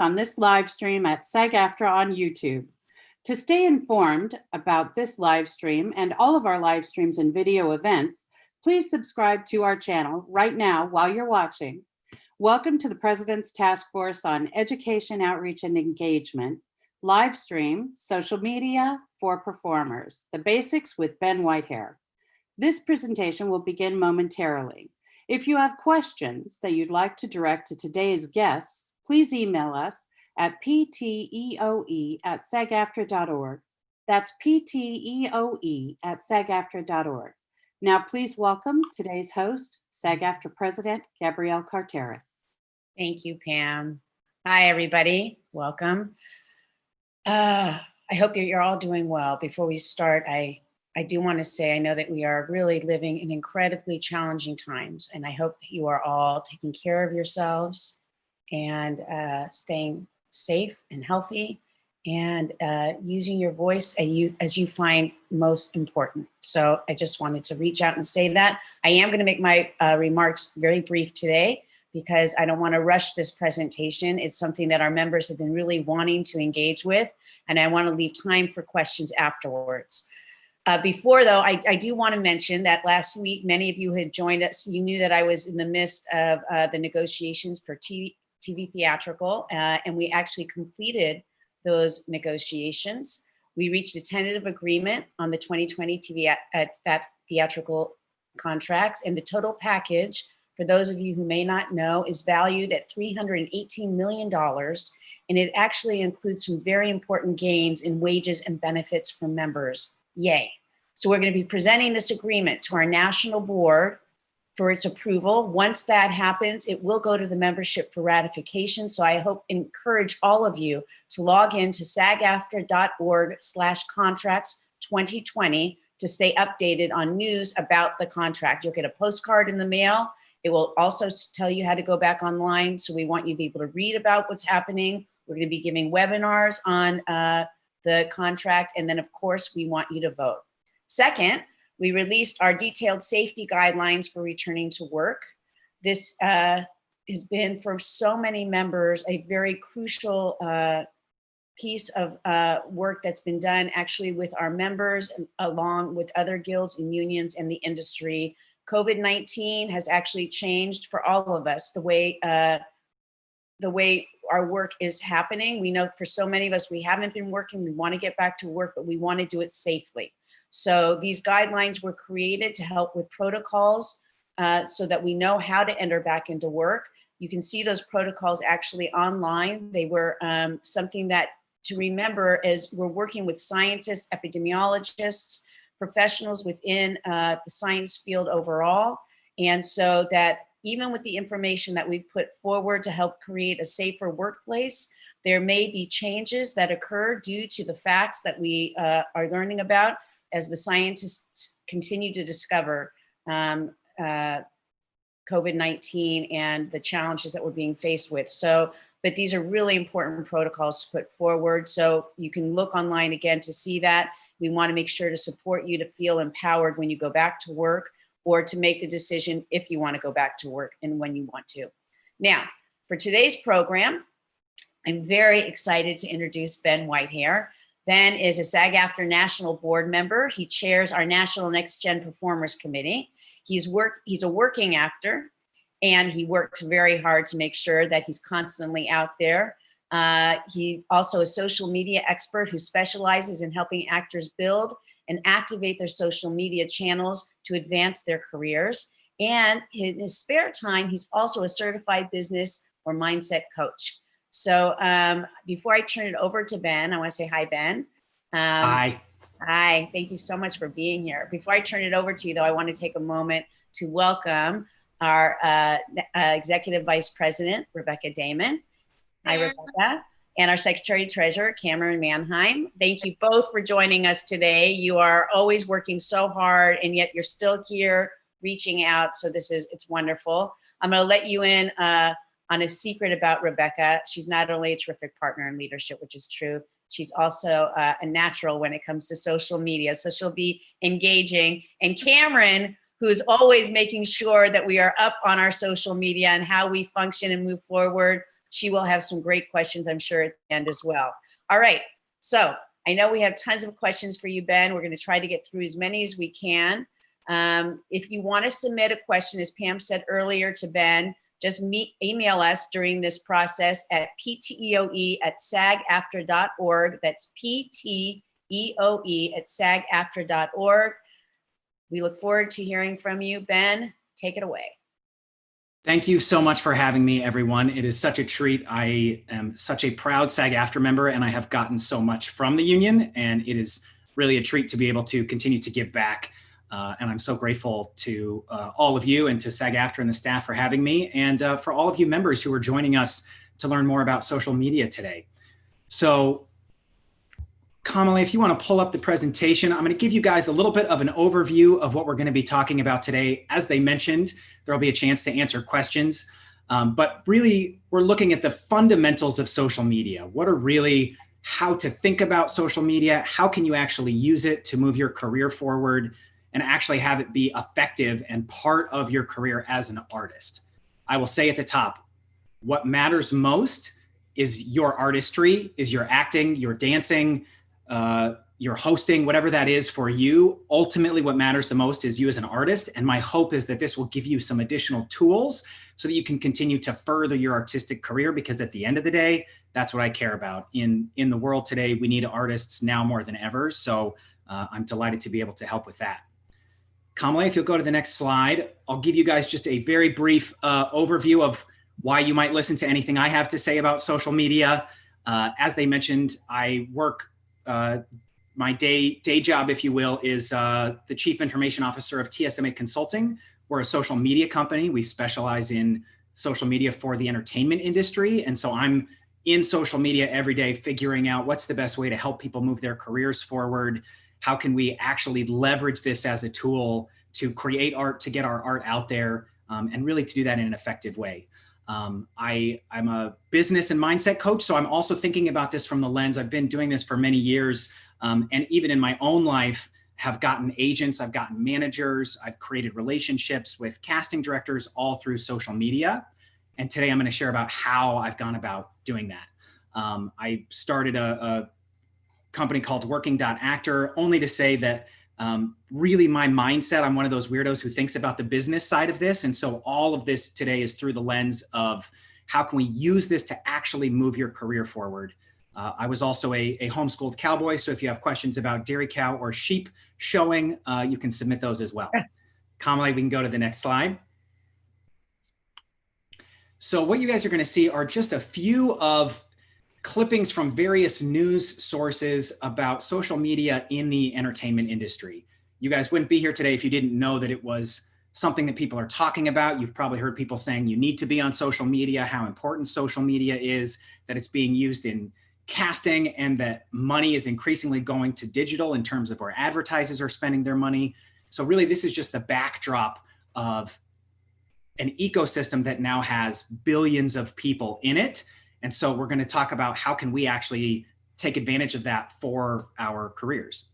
on this live stream at SAG-AFTRA on YouTube. To stay informed about this live stream and all of our live streams and video events, please subscribe to our channel right now while you're watching. Welcome to the President's Task Force on Education, Outreach, and Engagement, live stream, social media for performers, the basics with Ben Whitehair. This presentation will begin momentarily. If you have questions that you'd like to direct to today's guests, please email us at pteoe@sagaftra.org. That's pteoe@sagaftra.org. Now, please welcome today's host, SAG-AFTRA President Gabrielle Carteris. Thank you, Pam. Hi, everybody. Welcome. I hope that you're all doing well. Before we start, I do want to say I know that we are really living in incredibly challenging times, and I hope that you are all taking care of yourselves and staying safe and healthy and using your voice as you find most important. So I just wanted to reach out and say that. I am going to make my remarks very brief today because I don't want to rush this presentation. It's something that our members have been really wanting to engage with, and I want to leave time for questions afterwards. Before though, I do want to mention that last week, many of you had joined us. You knew that I was in the midst of the negotiations for TV theatrical, and we actually completed those negotiations. We reached a tentative agreement on the 2020 TV theatrical contracts, and the total package, for those of you who may not know, is valued at $318 million, and it actually includes some very important gains in wages and benefits for members. Yay. So we're going to be presenting this agreement to our national board for its approval. Once that happens, it will go to the membership for ratification. So I encourage all of you to log into sagaftra.org/contracts 2020 to stay updated on news about the contract. You'll get a postcard in the mail. It will also tell you how to go back online. So we want you to be able to read about what's happening. We're going to be giving webinars on the contract. And then of course, we want you to vote. Second, we released our detailed safety guidelines for returning to work. This has been, for so many members, a very crucial piece of work that's been done actually with our members, along with other guilds and unions and the industry. COVID-19 has actually changed for all of us the way our work is happening. We know for so many of us, we haven't been working, we want to get back to work, but we want to do it safely. So these guidelines were created to help with protocols so that we know how to enter back into work. You can see those protocols actually online. They were something that to remember as we're working with scientists, epidemiologists, professionals within the science field overall. And so that even with the information that we've put forward to help create a safer workplace, there may be changes that occur due to the facts that we are learning about as the scientists continue to discover COVID-19 and the challenges that we're being faced with. So, but these are really important protocols to put forward. So you can look online again to see that. We want to make sure to support you to feel empowered when you go back to work, or to make the decision if you want to go back to work and when you want to. Now, for today's program, I'm very excited to introduce Ben Whitehair. Ben is a SAG-AFTRA National Board member. He chairs our National Next Gen Performers Committee. He's a working actor, and he works very hard to make sure that he's constantly out there. He's also a social media expert who specializes in helping actors build and activate their social media channels to advance their careers. And in his spare time, he's also a certified business or mindset coach. So before I turn it over to Ben, I want to say hi, Ben. Hi. Hi, thank you so much for being here. Before I turn it over to you, though, I want to take a moment to welcome our Executive Vice President, Rebecca Damon. Hi, Rebecca. And our Secretary Treasurer, Cameron Manheim. Thank you both for joining us today. You are always working so hard, and yet you're still here reaching out. So it's wonderful. I'm going to let you in on a secret about Rebecca. She's not only a terrific partner in leadership, which is true, she's also a natural when it comes to social media. So she'll be engaging. And Cameron, who's always making sure that we are up on our social media and how we function and move forward. she will have some great questions, I'm sure, at the end as well. All right. So I know we have tons of questions for you, Ben. We're going to try to get through as many as we can. If you want to submit a question, as Pam said earlier to Ben, just email us during this process at pteoe@sagaftra.org. That's pteoe@sagaftra.org. We look forward to hearing from you. Ben, take it away. Thank you so much for having me, everyone. It is such a treat. I am such a proud SAG-AFTRA member, and I have gotten so much from the union, and it is really a treat to be able to continue to give back. And I'm so grateful to all of you and to SAG-AFTRA and the staff for having me, and for all of you members who are joining us to learn more about social media today. So, Kamala, if you want to pull up the presentation, I'm going to give you guys a little bit of an overview of what we're going to be talking about today. As they mentioned, there'll be a chance to answer questions, but really we're looking at the fundamentals of social media. What are really how to think about social media? How can you actually use it to move your career forward and actually have it be effective and part of your career as an artist? I will say at the top, what matters most is your artistry, is your acting, your dancing, your hosting, whatever that is for you. Ultimately, what matters the most is you as an artist. And my hope is that this will give you some additional tools so that you can continue to further your artistic career, because at the end of the day, that's what I care about. In the world today, we need artists now more than ever. So I'm delighted to be able to help with that. Kamala, if you'll go to the next slide, I'll give you guys just a very brief overview of why you might listen to anything I have to say about social media. As they mentioned, I work my day job, if you will, is the Chief Information Officer of TSMA Consulting. We're a social media company. We specialize in social media for the entertainment industry. And so I'm in social media every day, figuring out what's the best way to help people move their careers forward. How can we actually leverage this as a tool to create art, to get our art out there, and really to do that in an effective way. I'm a business and mindset coach, so I'm also thinking about this from the lens. I've been doing this for many years, and even in my own life, have gotten agents, I've gotten managers, I've created relationships with casting directors all through social media. And today I'm going to share about how I've gone about doing that. I started a company called Working.Actor, only to say that really my mindset, I'm one of those weirdos who thinks about the business side of this. And so all of this today is through the lens of how can we use this to actually move your career forward. I was also a homeschooled cowboy. So if you have questions about dairy cow or sheep showing, you can submit those as well. Kamala, we can go to the next slide. So what you guys are going to see are just a few of clippings from various news sources about social media in the entertainment industry. You guys wouldn't be here today if you didn't know that it was something that people are talking about. You've probably heard people saying you need to be on social media, how important social media is, that it's being used in casting, and that money is increasingly going to digital in terms of where advertisers are spending their money. So really, this is just the backdrop of an ecosystem that now has billions of people in it. And so we're going to talk about how can we actually take advantage of that for our careers.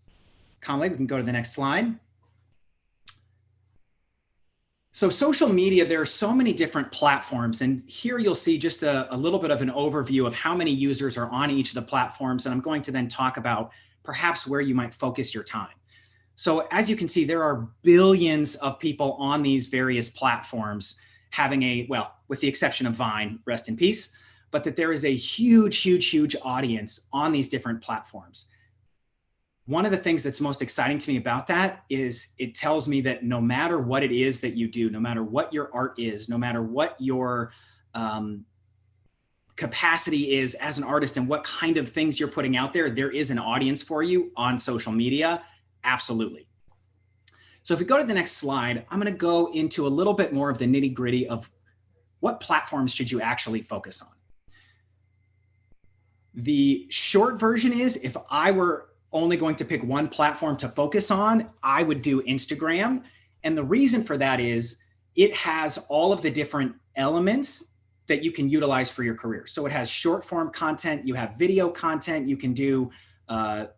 Conley, we can go to the next slide. So social media, there are so many different platforms, and here you'll see just a little bit of an overview of how many users are on each of the platforms. And I'm going to then talk about perhaps where you might focus your time. So as you can see, there are billions of people on these various platforms having well, with the exception of Vine, rest in peace, but that there is a huge, huge, huge audience on these different platforms. One of the things that's most exciting to me about that is it tells me that no matter what it is that you do, no matter what your art is, no matter what your capacity is as an artist and what kind of things you're putting out there, there is an audience for you on social media. Absolutely. So if we go to the next slide, I'm going to go into a little bit more of the nitty gritty of what platforms should you actually focus on. The short version is, if I were only going to pick one platform to focus on, I would do Instagram. And the reason for that is it has all of the different elements that you can utilize for your career. So it has short form content, you have video content, you can do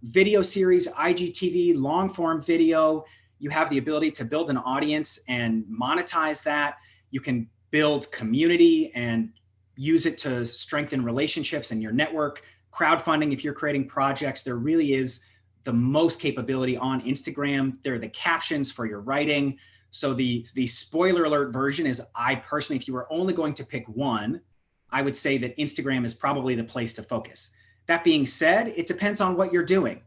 video series, IGTV, long form video. You have the ability to build an audience and monetize that. You can build community and use it to strengthen relationships and your network. Crowdfunding, if you're creating projects, there really is the most capability on Instagram. There are the captions for your writing. So the spoiler alert version is, I personally, if you were only going to pick one, I would say that Instagram is probably the place to focus. That being said, it depends on what you're doing.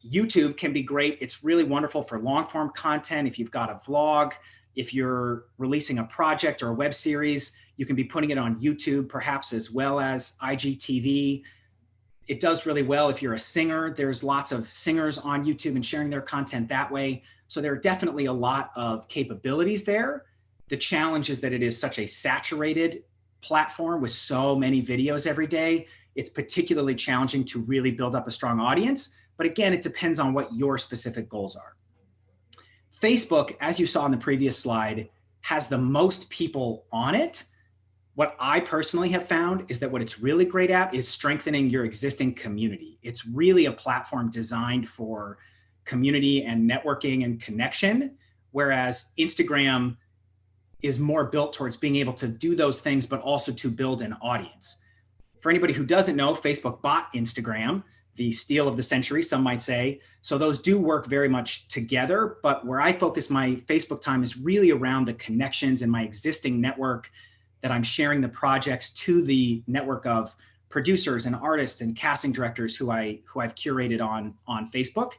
YouTube can be great. It's really wonderful for long form content. If you've got a vlog, if you're releasing a project or a web series, you can be putting it on YouTube, perhaps as well as IGTV. It does really well if you're a singer. There's lots of singers on YouTube and sharing their content that way. So there are definitely a lot of capabilities there. The challenge is that it is such a saturated platform with so many videos every day. It's particularly challenging to really build up a strong audience. But again, it depends on what your specific goals are. Facebook, as you saw in the previous slide, has the most people on it. What I personally have found is that what it's really great at is strengthening your existing community. It's really a platform designed for community and networking and connection, whereas Instagram is more built towards being able to do those things, but also to build an audience. For anybody who doesn't know, Facebook bought Instagram, the steal of the century, some might say. So those do work very much together, but where I focus my Facebook time is really around the connections in my existing network, that I'm sharing the projects to the network of producers and artists and casting directors who I've curated on Facebook.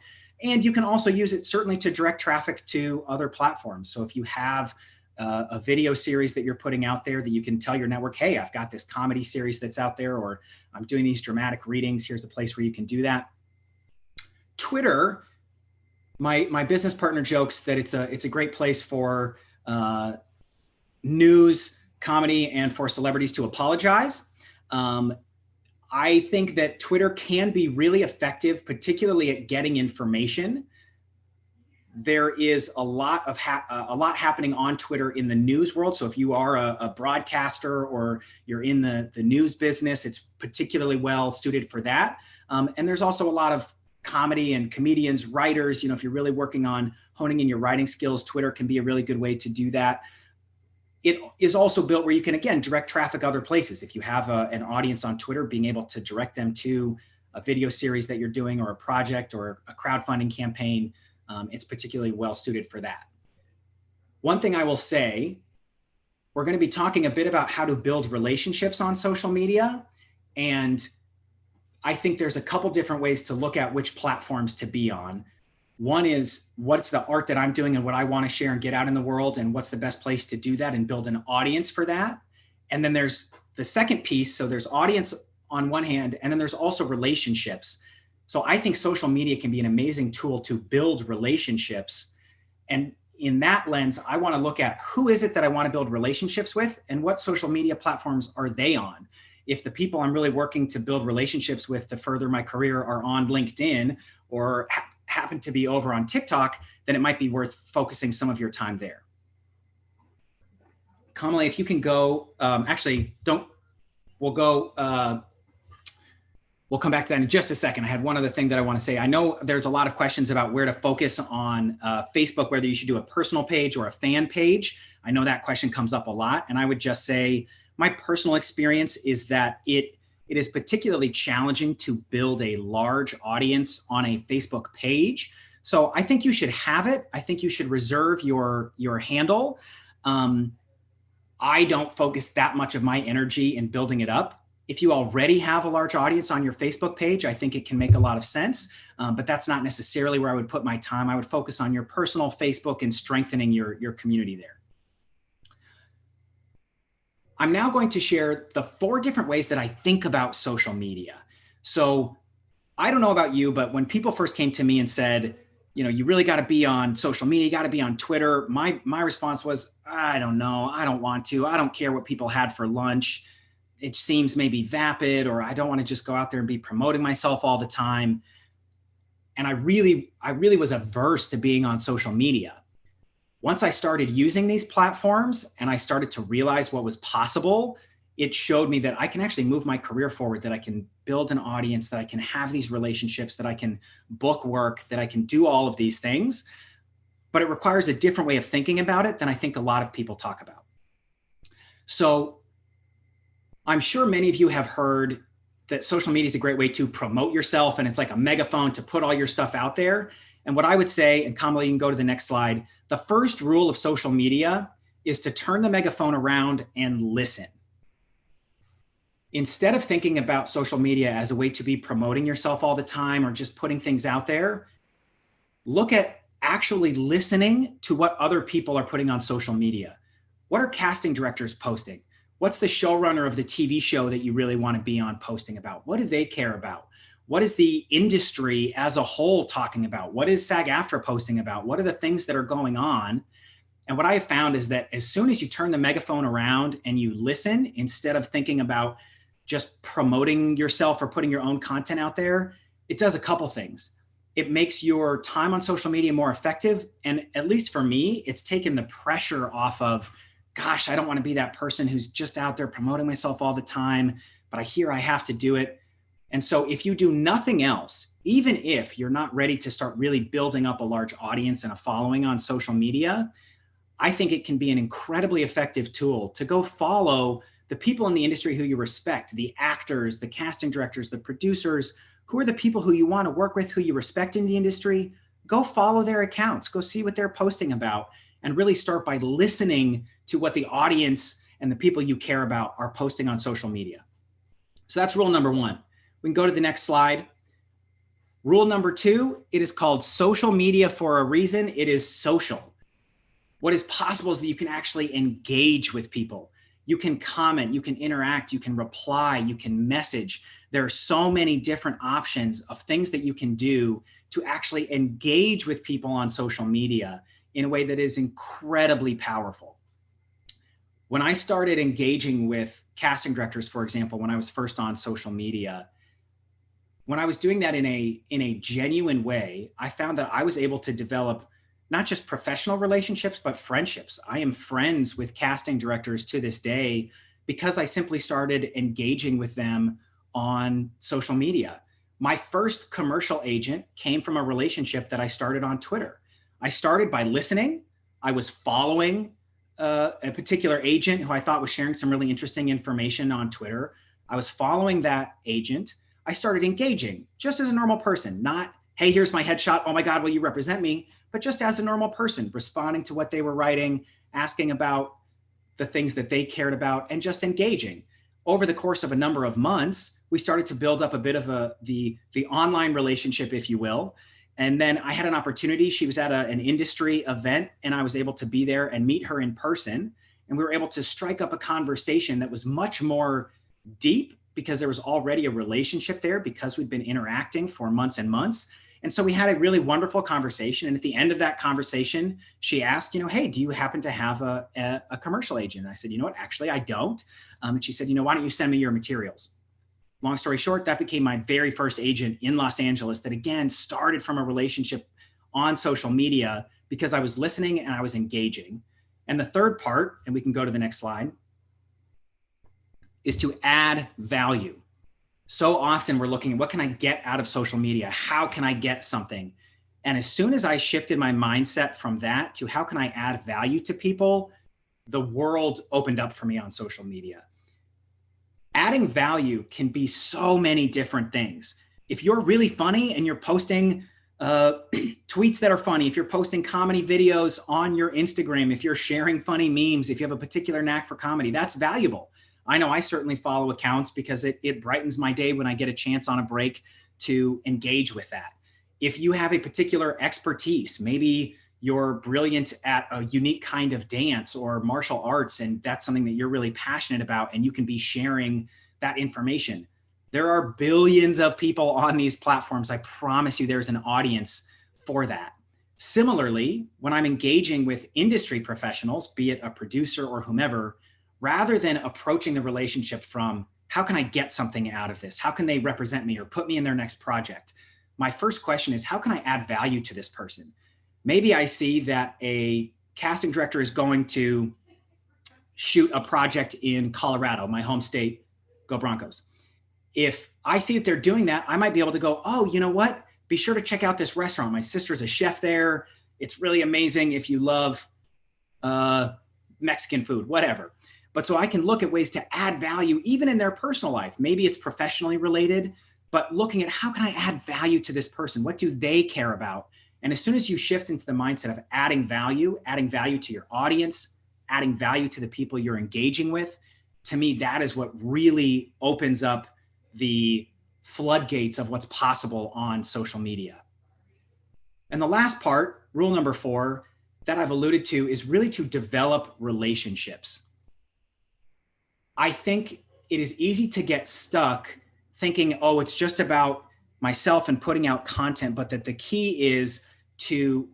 And you can also use it certainly to direct traffic to other platforms. So if you have a video series that you're putting out there, that you can tell your network, hey, I've got this comedy series that's out there, or I'm doing these dramatic readings, here's the place where you can do that. Twitter, my business partner jokes that it's a great place for news, comedy, and for celebrities to apologize. I think that Twitter can be really effective, particularly at getting information. There is a lot happening on Twitter in the news world. So if you are a broadcaster or you're in the news business, it's particularly well suited for that. And there's also a lot of comedy and comedians, writers. If you're really working on honing in your writing skills, Twitter can be a really good way to do that. It is also built where you can, again, direct traffic other places. If you have an audience on Twitter, being able to direct them to a video series that you're doing, or a project, or a crowdfunding campaign, it's particularly well suited for that. One thing I will say, we're going to be talking a bit about how to build relationships on social media. And I think there's a couple different ways to look at which platforms to be on. One is, what's the art that I'm doing and what I want to share and get out in the world, and what's the best place to do that and build an audience for that. And then there's the second piece. So there's audience on one hand, and then there's also relationships. So I think social media can be an amazing tool to build relationships. And in that lens, I want to look at who is it that I want to build relationships with, and what social media platforms are they on? If the people I'm really working to build relationships with to further my career are on LinkedIn, or happen to be over on TikTok, then it might be worth focusing some of your time there. Kamala, if you can go, we'll come back to that in just a second. I had one other thing that I want to say. I know there's a lot of questions about where to focus on Facebook, whether you should do a personal page or a fan page. I know that question comes up a lot. And I would just say, my personal experience is that it is particularly challenging to build a large audience on a Facebook page. So I think you should have it. I think you should reserve your handle. I don't focus that much of my energy in building it up. If you already have a large audience on your Facebook page, I think it can make a lot of sense, but that's not necessarily where I would put my time. I would focus on your personal Facebook and strengthening your community there. I'm now going to share the 4 different ways that I think about social media. So I don't know about you, but when people first came to me and said, you really got to be on social media, you got to be on Twitter, my response was, I don't know, I don't want to, I don't care what people had for lunch. It seems maybe vapid, or I don't want to just go out there and be promoting myself all the time. And I really was averse to being on social media. Once I started using these platforms and I started to realize what was possible, it showed me that I can actually move my career forward, that I can build an audience, that I can have these relationships, that I can book work, that I can do all of these things. But it requires a different way of thinking about it than I think a lot of people talk about. So I'm sure many of you have heard that social media is a great way to promote yourself, and it's like a megaphone to put all your stuff out there. And what I would say, and Kamala, you can go to the next slide, the first rule of social media is to turn the megaphone around and listen. Instead of thinking about social media as a way to be promoting yourself all the time or just putting things out there, look at actually listening to what other people are putting on social media. What are casting directors posting? What's the showrunner of the TV show that you really want to be on posting about? What do they care about? What is the industry as a whole talking about? What is SAG-AFTRA posting about? What are the things that are going on? And what I have found is that as soon as you turn the megaphone around and you listen, instead of thinking about just promoting yourself or putting your own content out there, it does a couple things. It makes your time on social media more effective. And at least for me, it's taken the pressure off of, gosh, I don't want to be that person who's just out there promoting myself all the time, but I hear I have to do it. And so if you do nothing else, even if you're not ready to start really building up a large audience and a following on social media, I think it can be an incredibly effective tool to go follow the people in the industry who you respect, the actors, the casting directors, the producers, who are the people who you want to work with, who you respect in the industry. Go follow their accounts, go see what they're posting about, and really start by listening to what the audience and the people you care about are posting on social media. So that's rule number one. We can go to the next slide. Rule number two, it is called social media for a reason. It is social. What is possible is that you can actually engage with people. You can comment, you can interact, you can reply, you can message. There are so many different options of things that you can do to actually engage with people on social media in a way that is incredibly powerful. When I started engaging with casting directors, for example, when I was first on social media, when I was doing that in a genuine way, I found that I was able to develop not just professional relationships, but friendships. I am friends with casting directors to this day because I simply started engaging with them on social media. My first commercial agent came from a relationship that I started on Twitter. I started by listening. I was following a particular agent who I thought was sharing some really interesting information on Twitter. I was following that agent. I started engaging just as a normal person, not, hey, here's my headshot. Oh my God, will you represent me? But just as a normal person, responding to what they were writing, asking about the things that they cared about, and just engaging. Over the course of a number of months, we started to build up a bit of the online relationship, if you will. And then I had an opportunity. She was at an industry event, and I was able to be there and meet her in person. And we were able to strike up a conversation that was much more deep because there was already a relationship there because we'd been interacting for months and months. And so we had a really wonderful conversation. And at the end of that conversation, she asked, hey, do you happen to have a commercial agent? And I said, you know what, actually, I don't. And she said, why don't you send me your materials? Long story short, that became my very first agent in Los Angeles that, again, started from a relationship on social media because I was listening and I was engaging. And the third part, and we can go to the next slide, is to add value. So often we're looking at what can I get out of social media? How can I get something? And as soon as I shifted my mindset from that to how can I add value to people, the world opened up for me on social media. Adding value can be so many different things. If you're really funny and you're posting tweets that are funny, if you're posting comedy videos on your Instagram, if you're sharing funny memes, if you have a particular knack for comedy, that's valuable. I know I certainly follow accounts because it brightens my day when I get a chance on a break to engage with that. If you have a particular expertise, maybe you're brilliant at a unique kind of dance or martial arts, and that's something that you're really passionate about, and you can be sharing that information. There are billions of people on these platforms. I promise you there's an audience for that. Similarly, when I'm engaging with industry professionals, be it a producer or whomever, rather than approaching the relationship from how can I get something out of this? How can they represent me or put me in their next project? My first question is, how can I add value to this person? Maybe I see that a casting director is going to shoot a project in Colorado, my home state, go Broncos. If I see that they're doing that, I might be able to go, oh, you know what? Be sure to check out this restaurant. My sister's a chef there. It's really amazing if you love Mexican food, whatever. but so I can look at ways to add value even in their personal life. Maybe it's professionally related, but looking at how can I add value to this person? What do they care about? And as soon as you shift into the mindset of adding value to your audience, adding value to the people you're engaging with, to me, that is what really opens up the floodgates of what's possible on social media. And the last part, rule number 4, that I've alluded to is really to develop relationships. I think it is easy to get stuck thinking, oh, it's just about myself and putting out content, but that the key is to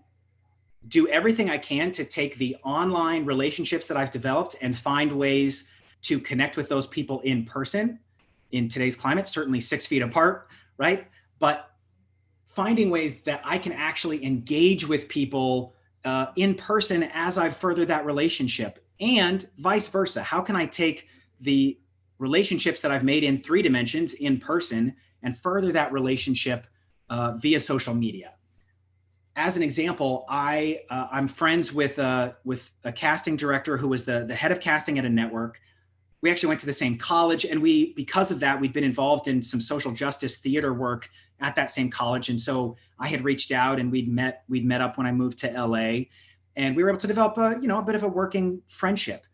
do everything I can to take the online relationships that I've developed and find ways to connect with those people in person. In today's climate, certainly 6 feet apart, right? But finding ways that I can actually engage with people in person as I've furthered that relationship, and vice versa. How can I take the relationships that I've made in 3 dimensions in person and further that relationship via social media? As an example, I'm friends with a casting director who was the head of casting at a network. We actually went to the same college, and because of that, we'd been involved in some social justice theater work at that same college. And so I had reached out, and we'd met up when I moved to LA, and we were able to develop a bit of a working friendship.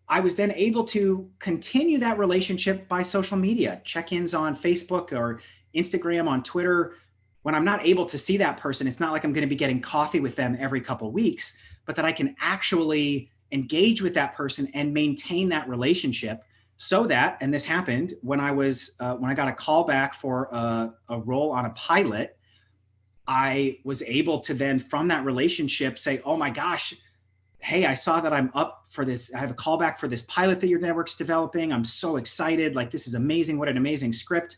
I was then able to continue that relationship by social media, check-ins on Facebook or Instagram, on Twitter. When I'm not able to see that person, it's not like I'm going to be getting coffee with them every couple of weeks, but that I can actually engage with that person and maintain that relationship, so that, and this happened when I got a call back for a role on a pilot, I was able to then from that relationship say, oh my gosh, hey, I saw that I'm up for this. I have a call back for this pilot that your network's developing. I'm so excited. Like, this is amazing. What an amazing script.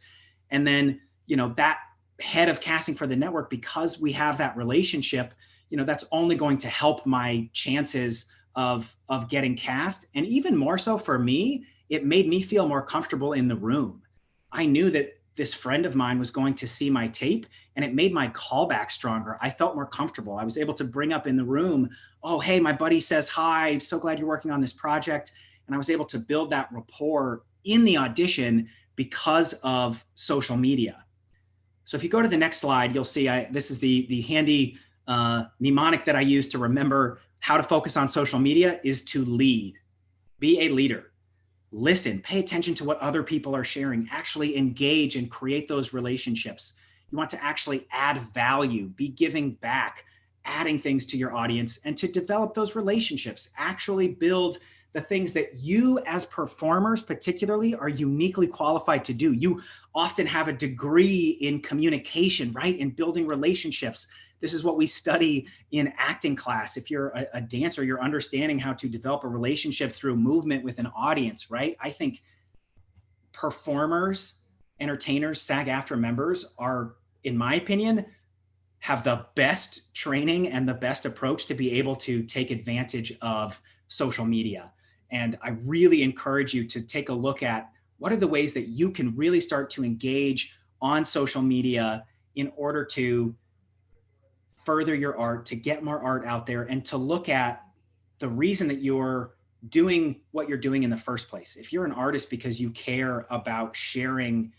And then, that head of casting for the network, because we have that relationship, that's only going to help my chances of getting cast. And even more so for me, it made me feel more comfortable in the room. I knew that this friend of mine was going to see my tape, and it made my callback stronger. I felt more comfortable. I was able to bring up in the room, oh, hey, my buddy says hi. I'm so glad you're working on this project. And I was able to build that rapport in the audition because of social media. So if you go to the next slide, you'll see this is the handy mnemonic that I use to remember how to focus on social media is to lead. Be a leader. Listen, pay attention to what other people are sharing, actually engage and create those relationships. You want to actually add value, be giving back, adding things to your audience, and to develop those relationships, actually build the things that you as performers particularly are uniquely qualified to do. You often have a degree in communication, right? In building relationships. This is what we study in acting class. If you're a dancer, you're understanding how to develop a relationship through movement with an audience, right? I think performers, entertainers, SAG-AFTRA members are, in my opinion, have the best training and the best approach to be able to take advantage of social media. And I really encourage you to take a look at what are the ways that you can really start to engage on social media in order to further your art, to get more art out there, and to look at the reason that you're doing what you're doing in the first place. If you're an artist because you care about sharing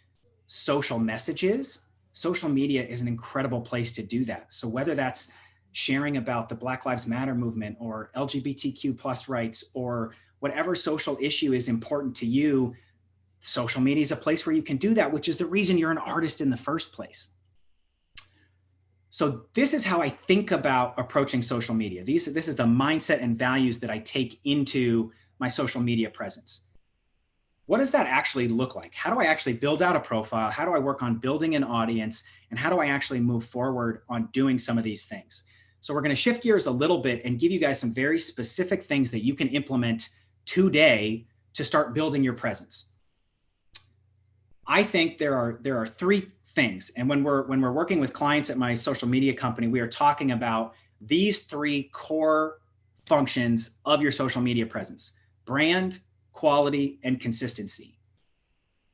social messages, social media is an incredible place to do that. So whether that's sharing about the Black Lives Matter movement or LGBTQ plus rights or whatever social issue is important to you, social media is a place where you can do that, which is the reason you're an artist in the first place. So this is how I think about approaching social media. This is the mindset and values that I take into my social media presence. What does that actually look like? How do I actually build out a profile? How do I work on building an audience? And how do I actually move forward on doing some of these things? So we're going to shift gears a little bit and give you guys some very specific things that you can implement today to start building your presence. I think there are 3 things. And when we're working with clients at my social media company, we are talking about these 3 core functions of your social media presence: brand, quality, and consistency.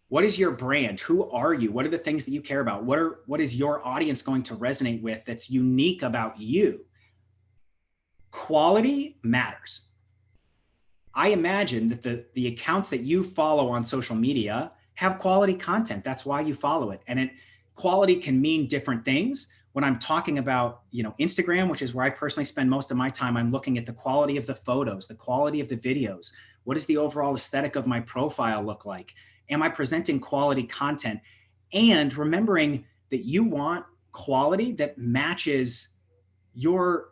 What is your brand? Who are you? What are the things that you care about? What is your audience going to resonate with that's unique about you? Quality matters. I imagine that the accounts that you follow on social media have quality content. That's why you follow it. And quality can mean different things. When I'm talking about, Instagram, which is where I personally spend most of my time, I'm looking at the quality of the photos, the quality of the videos. What does the overall aesthetic of my profile look like? Am I presenting quality content? And remembering that you want quality that matches your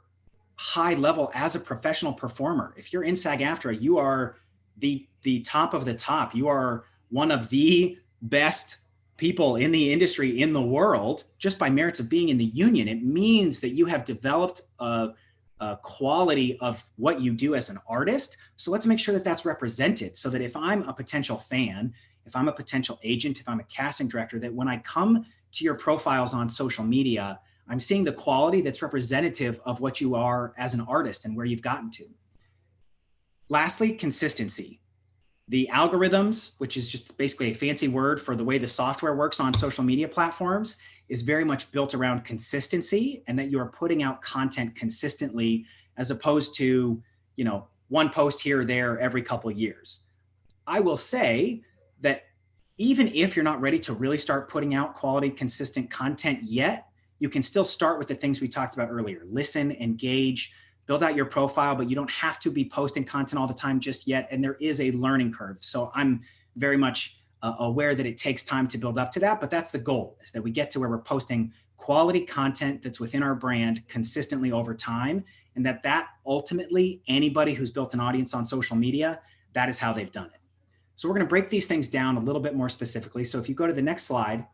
high level as a professional performer. If you're in SAG-AFTRA, you are the top of the top. You are one of the best people in the industry in the world just by merits of being in the union. It means that you have developed a quality of what you do as an artist. So let's make sure that that's represented, so that if I'm a potential fan, if I'm a potential agent, if I'm a casting director, that when I come to your profiles on social media, I'm seeing the quality that's representative of what you are as an artist and where you've gotten to. Lastly, consistency. The algorithms, which is just basically a fancy word for the way the software works on social media platforms, is very much built around consistency, and that you are putting out content consistently, as opposed to, one post here or there every couple of years. I will say that even if you're not ready to really start putting out quality, consistent content yet, you can still start with the things we talked about earlier. Listen, engage, build out your profile, but you don't have to be posting content all the time just yet. And there is a learning curve. So I'm very much aware that it takes time to build up to that, but that's the goal, is that we get to where we're posting quality content that's within our brand consistently over time. And that ultimately, anybody who's built an audience on social media, that is how they've done it. So we're going to break these things down a little bit more specifically. So if you go to the next slide,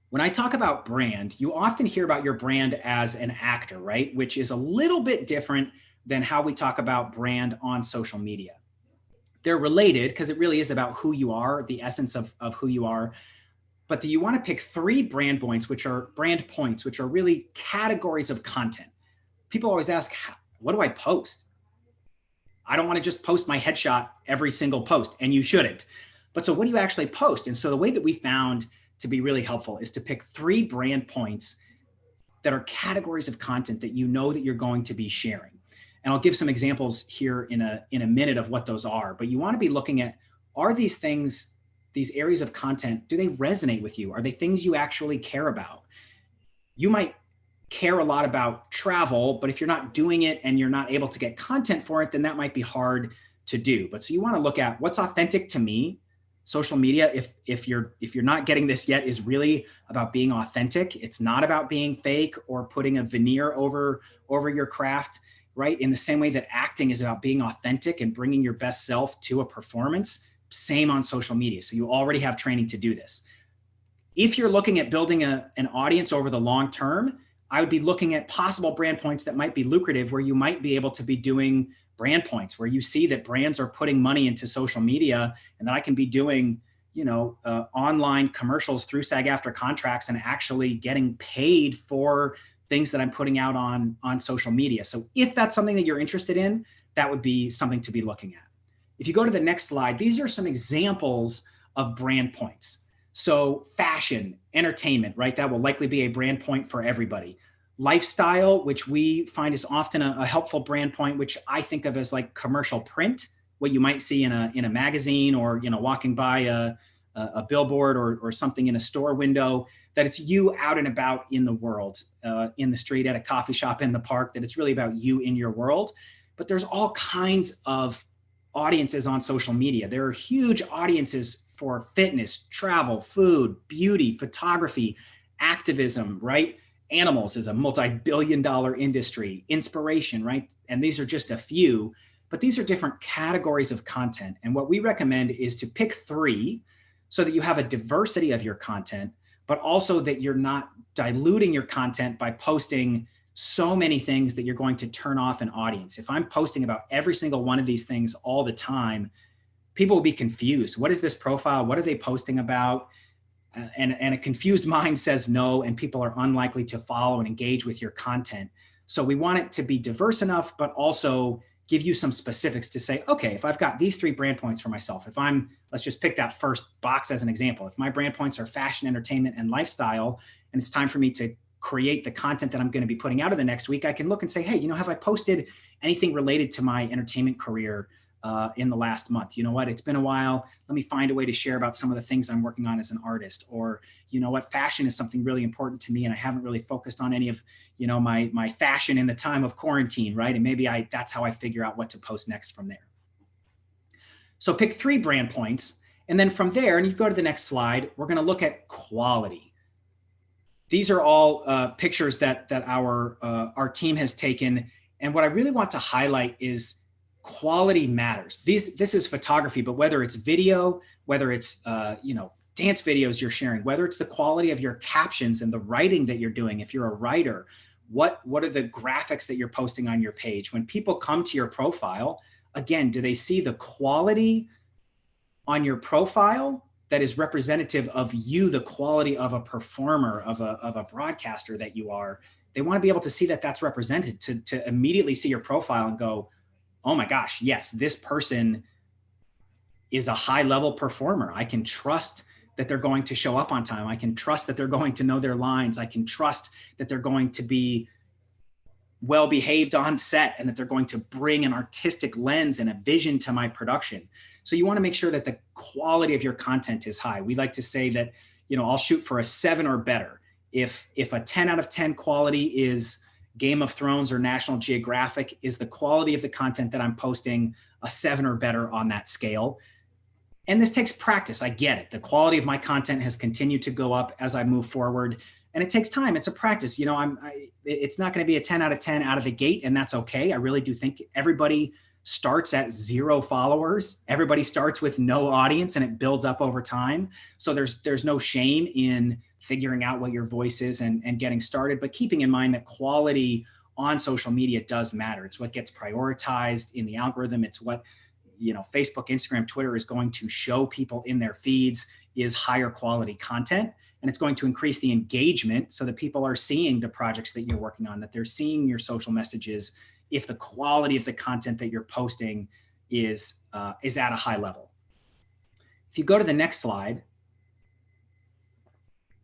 when I talk about brand, you often hear about your brand as an actor, right? Which is a little bit different than how we talk about brand on social media. They're related because it really is about who you are, the essence of who you are. But you want to pick 3 brand points, which are really categories of content. People always ask, what do I post? I don't want to just post my headshot every single post, and you shouldn't. But so what do you actually post? And so the way that we found to be really helpful is to pick 3 brand points that are categories of content that you know that you're going to be sharing. And I'll give some examples here in a minute of what those are. But you want to be looking at, are these things, these areas of content, do they resonate with you? Are they things you actually care about? You might care a lot about travel, but if you're not doing it and you're not able to get content for it, then that might be hard to do. But so you want to look at what's authentic to me. Social media, if you're not getting this yet, is really about being authentic. It's not about being fake or putting a veneer over your craft, right? In the same way that acting is about being authentic and bringing your best self to a performance, same on social media. So you already have training to do this. If you're looking at building an audience over the long term, I would be looking at possible brand points that might be lucrative, where you might be able to be doing brand points, where you see that brands are putting money into social media, and that I can be doing, online commercials through SAG-AFTRA contracts and actually getting paid for things that I'm putting out on social media. So if that's something that you're interested in, that would be something to be looking at. If you go to the next slide, these are some examples of brand points. So fashion, entertainment, right? That will likely be a brand point for everybody. Lifestyle, which we find is often a helpful brand point, which I think of as like commercial print, what you might see in a magazine, or walking by a billboard or something in a store window, that it's you out and about in the world, in the street, at a coffee shop, in the park, that it's really about you in your world. But there's all kinds of audiences on social media. There are huge audiences for fitness, travel, food, beauty, photography, activism, right? Animals is a multi-billion-dollar industry, inspiration, right? And these are just a few, but these are different categories of content. And what we recommend is to pick 3 so that you have a diversity of your content, but also that you're not diluting your content by posting so many things that you're going to turn off an audience. If I'm posting about every single one of these things all the time, people will be confused. What is this profile? What are they posting about? And a confused mind says no, and people are unlikely to follow and engage with your content. So we want it to be diverse enough, but also give you some specifics to say, okay, if I've got these 3 brand points for myself, let's just pick that first box as an example. If my brand points are fashion, entertainment, and lifestyle, and it's time for me to create the content that I'm going to be putting out in the next week, I can look and say, hey, have I posted anything related to my entertainment career in the last month? You know what, it's been a while. Let me find a way to share about some of the things I'm working on as an artist. Or, you know what, fashion is something really important to me, and I haven't really focused on any of, my fashion in the time of quarantine, right? And maybe that's how I figure out what to post next from there. So pick 3 brand points. And then from there, and you go to the next slide, we're going to look at quality. These are all pictures that our team has taken. And what I really want to highlight is quality matters. This is photography, but whether it's video, whether it's dance videos you're sharing, whether it's the quality of your captions and the writing that you're doing, if you're a writer, what are the graphics that you're posting on your page? When people come to your profile, again, do they see the quality on your profile that is representative of you, the quality of a performer, of a broadcaster that you are? They want to be able to see that that's represented, to immediately see your profile and go, oh my gosh, yes, this person is a high level performer. I can trust that they're going to show up on time. I can trust that they're going to know their lines. I can trust that they're going to be well behaved on set, and that they're going to bring an artistic lens and a vision to my production. So you want to make sure that the quality of your content is high. We like to say that, I'll shoot for a 7 or better. If a 10 out of 10 quality is Game of Thrones or National Geographic, is the quality of the content that I'm posting a 7 or better on that scale? And this takes practice. I get it. The quality of my content has continued to go up as I move forward, and it takes time. It's a practice. It's not going to be a 10 out of 10 out of the gate, and that's okay. I really do think everybody starts at 0 followers. Everybody starts with no audience, and it builds up over time. So there's no shame in figuring out what your voice is and getting started, but keeping in mind that quality on social media does matter. It's what gets prioritized in the algorithm. It's what, Facebook, Instagram, Twitter is going to show people in their feeds is higher quality content. And it's going to increase the engagement so that people are seeing the projects that you're working on, that they're seeing your social messages, if the quality of the content that you're posting is at a high level. If you go to the next slide,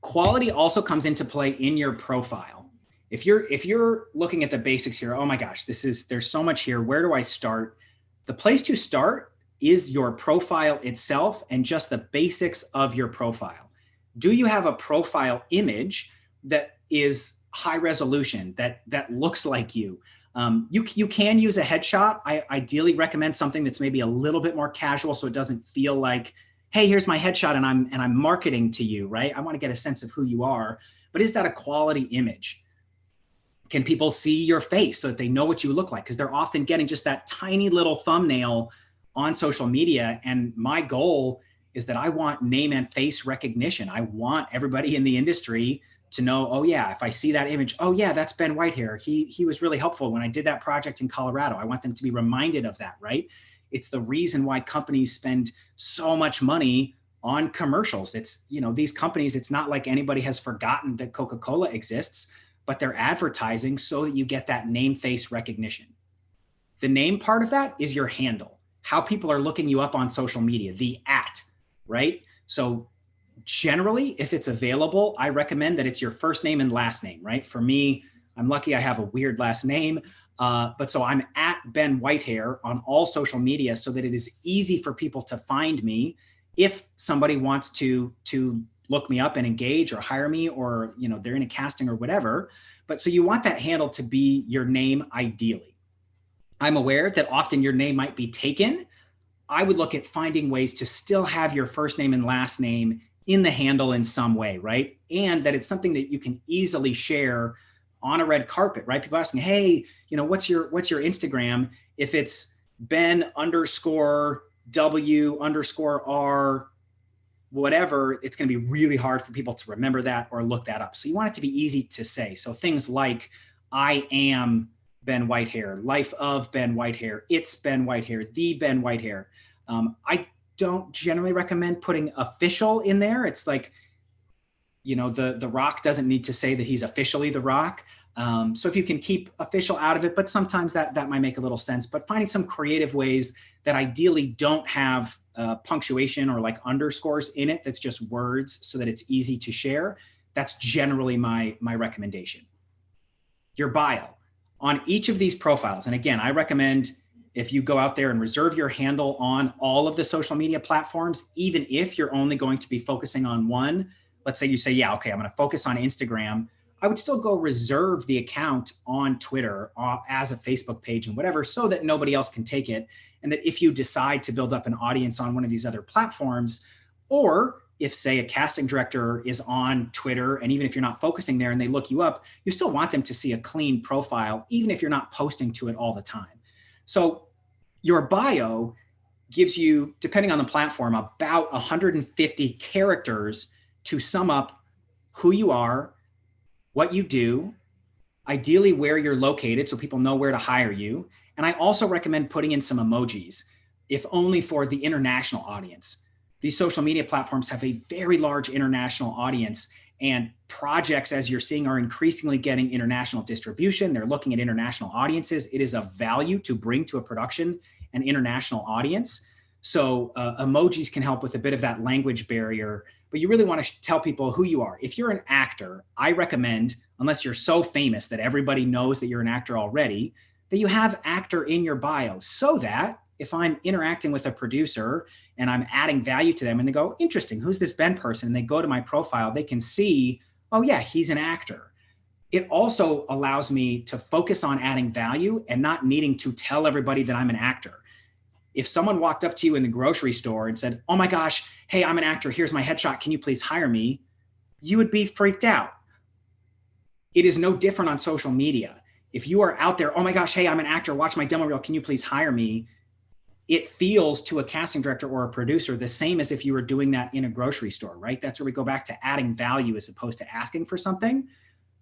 quality also comes into play in your profile. If you're looking at the basics here, oh my gosh, there's so much here. Where do I start? The place to start is your profile itself and just the basics of your profile. Do you have a profile image that is high resolution, that looks like you? You can use a headshot. I ideally recommend something that's maybe a little bit more casual, so it doesn't feel like, hey, here's my headshot and I'm marketing to you, right? I want to get a sense of who you are. But is that a quality image? Can people see your face so that they know what you look like? Because they're often getting just that tiny little thumbnail on social media. And my goal is that I want name and face recognition. I want everybody in the industry to know, oh yeah, if I see that image, oh yeah, that's Ben Whitehair. He was really helpful when I did that project in Colorado. I want them to be reminded of that, right? It's the reason why companies spend so much money on commercials. It's, these companies, it's not like anybody has forgotten that Coca-Cola exists, but they're advertising so that you get that name face recognition. The name part of that is your handle, how people are looking you up on social media, the @ right? So generally, if it's available, I recommend that it's your first name and last name, right? For me, I'm lucky I have a weird last name. But so I'm at Ben Whitehair on all social media so that it is easy for people to find me if somebody wants to look me up and engage or hire me, or, they're in a casting or whatever. But so you want that handle to be your name ideally. I'm aware that often your name might be taken. I would look at finding ways to still have your first name and last name in the handle in some way, right? And that it's something that you can easily share on a red carpet, right? People asking, hey, what's your Instagram? If it's Ben_W_R, whatever, it's going to be really hard for people to remember that or look that up. So you want it to be easy to say. So things like, I am Ben Whitehair, life of Ben Whitehair, it's Ben Whitehair, the Ben Whitehair. I don't generally recommend putting official in there. It's like, the Rock doesn't need to say that he's officially The Rock. So if you can keep official out of it, but sometimes that might make a little sense, but finding some creative ways that ideally don't have punctuation or like underscores in it, that's just words so that it's easy to share. That's generally my recommendation. Your bio on each of these profiles. And again, I recommend if you go out there and reserve your handle on all of the social media platforms, even if you're only going to be focusing on one, let's say you say, yeah, okay, I'm going to focus on Instagram. I would still go reserve the account on Twitter as a Facebook page and whatever, so that nobody else can take it. And that if you decide to build up an audience on one of these other platforms, or if say a casting director is on Twitter, and even if you're not focusing there and they look you up, you still want them to see a clean profile, even if you're not posting to it all the time. So your bio gives you, depending on the platform, about 150 characters to sum up who you are, what you do, ideally where you're located so people know where to hire you. And I also recommend putting in some emojis, if only for the international audience. These social media platforms have a very large international audience, and projects, as you're seeing, are increasingly getting international distribution. They're looking at international audiences. It is of value to bring to a production an international audience. So emojis can help with a bit of that language barrier, but you really want to tell people who you are. If you're an actor, I recommend, unless you're so famous that everybody knows that you're an actor already, that you have actor in your bio, so that if I'm interacting with a producer and I'm adding value to them and they go, interesting, who's this Ben person? And they go to my profile, they can see, oh yeah, he's an actor. It also allows me to focus on adding value and not needing to tell everybody that I'm an actor. If someone walked up to you in the grocery store and said, oh my gosh, hey, I'm an actor, here's my headshot, can you please hire me? You would be freaked out. It is no different on social media. If you are out there, oh my gosh, hey, I'm an actor, watch my demo reel, can you please hire me? It feels to a casting director or a producer the same as if you were doing that in a grocery store, right? That's where we go back to adding value as opposed to asking for something.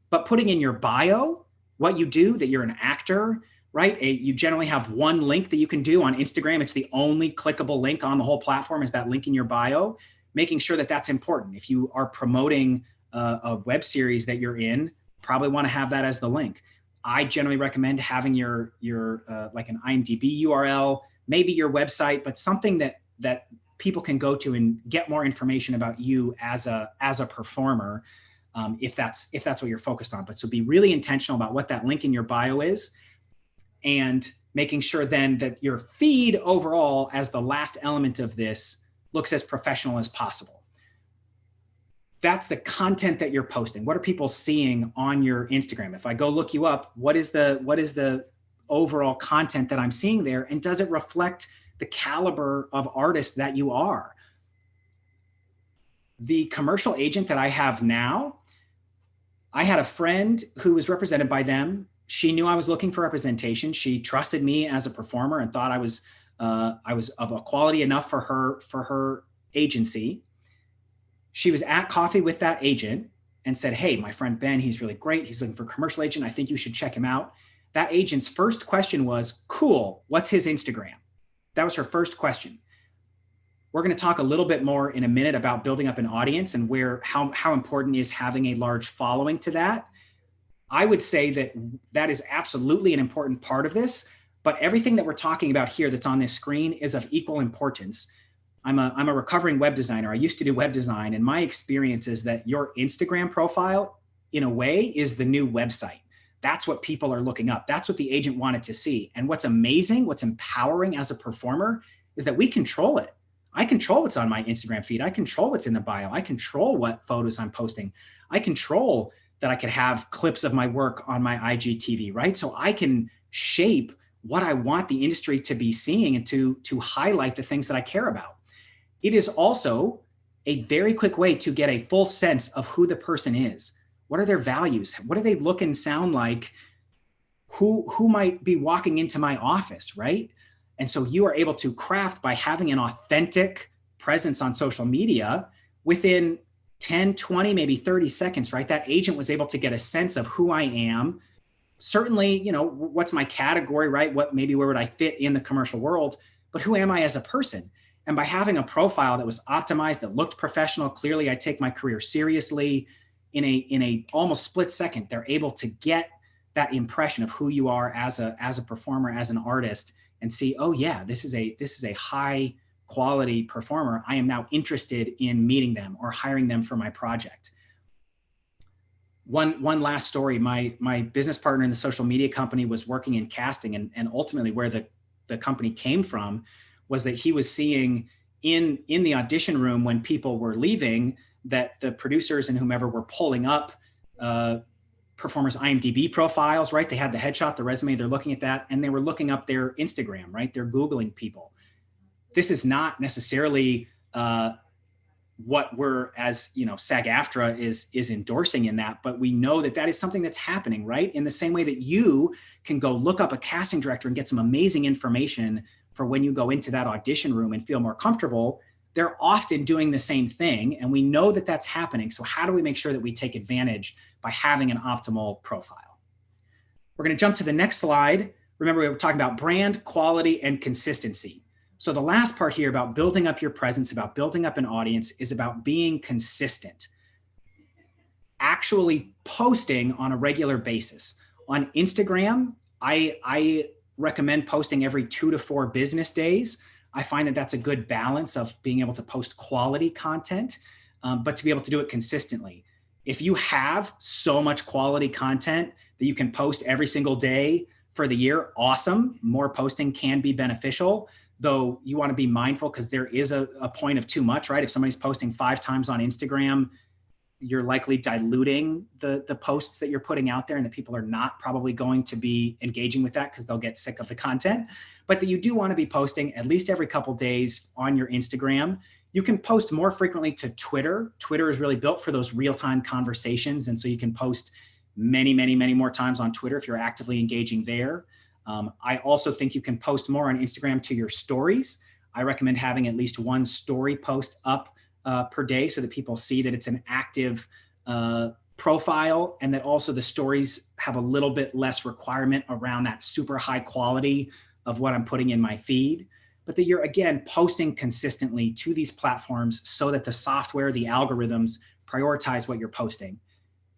But putting in your bio what you do, that you're an actor, right? You generally have one link that you can do on Instagram. It's the only clickable link on the whole platform, is that link in your bio, making sure that that's important. If you are promoting a web series that you're in, probably want to have that as the link. I generally recommend having your like an IMDb URL, maybe your website, but something that people can go to and get more information about you as a performer, if that's what you're focused on. But so be really intentional about what that link in your bio is, and making sure then that your feed overall, as the last element of this, looks as professional as possible. That's the content that you're posting. What are people seeing on your Instagram? If I go look you up, what is the overall content that I'm seeing there? And does it reflect the caliber of artist that you are? The commercial agent that I have now, I had a friend who was represented by them. She knew I was looking for representation. She trusted me as a performer and thought I was of a quality enough for her agency. She was at coffee with that agent and said, hey, my friend Ben, he's really great. He's looking for a commercial agent. I think you should check him out. That agent's first question was, cool, what's his Instagram? That was her first question. We're going to talk a little bit more in a minute about building up an audience and how important is having a large following to that. I would say that is absolutely an important part of this, but everything that we're talking about here that's on this screen is of equal importance. I'm a recovering web designer. I used to do web design, and my experience is that your Instagram profile, in a way, is the new website. That's what people are looking up. That's what the agent wanted to see. And what's amazing, what's empowering as a performer, is that we control it. I control what's on my Instagram feed. I control what's in the bio. I control what photos I'm posting. I control that I could have clips of my work on my IGTV, right? So I can shape what I want the industry to be seeing and to highlight the things that I care about. It is also a very quick way to get a full sense of who the person is. What are their values? What do they look and sound like? Who might be walking into my office, right? And so you are able to craft by having an authentic presence on social media within 10, 20, maybe 30 seconds, right? That agent was able to get a sense of who I am. Certainly, what's my category, right? Where would I fit in the commercial world? But who am I as a person? And by having a profile that was optimized, that looked professional, clearly I take my career seriously, in a almost split second, they're able to get that impression of who you are as a performer, as an artist, and see, oh yeah, this is a high quality performer. I am now interested in meeting them or hiring them for my project. One last story. My business partner in the social media company was working in casting, and ultimately where the company came from was that he was seeing in the audition room when people were leaving that the producers and whomever were pulling up performers' IMDb profiles, right? They had the headshot, the resume, they're looking at that, and they were looking up their Instagram, right? They're Googling people. This is not necessarily what we're, as you know, SAG-AFTRA is endorsing in that, but we know that is something that's happening, right? In the same way that you can go look up a casting director and get some amazing information for when you go into that audition room and feel more comfortable, they're often doing the same thing. And we know that that's happening. So how do we make sure that we take advantage by having an optimal profile? We're going to jump to the next slide. Remember, we were talking about brand, quality, and consistency. So the last part here about building up your presence, about building up an audience, is about being consistent. Actually posting on a regular basis. On Instagram, I recommend posting every 2 to 4 business days. I find that that's a good balance of being able to post quality content, but to be able to do it consistently. If you have so much quality content that you can post every single day for the year, awesome. More posting can be beneficial, though you want to be mindful because there is a point of too much, right? If somebody's posting 5 times on Instagram, you're likely diluting the posts that you're putting out there, and the people are not probably going to be engaging with that because they'll get sick of the content. But that you do want to be posting at least every couple days on your Instagram. You can post more frequently to Twitter. Twitter is really built for those real-time conversations. And so you can post many, many, many more times on Twitter if you're actively engaging there. I also think you can post more on Instagram to your stories. I recommend having at least 1 story post up per day so that people see that it's an active profile, and that also the stories have a little bit less requirement around that super high quality of what I'm putting in my feed, but that you're, again, posting consistently to these platforms so that the software, the algorithms prioritize what you're posting.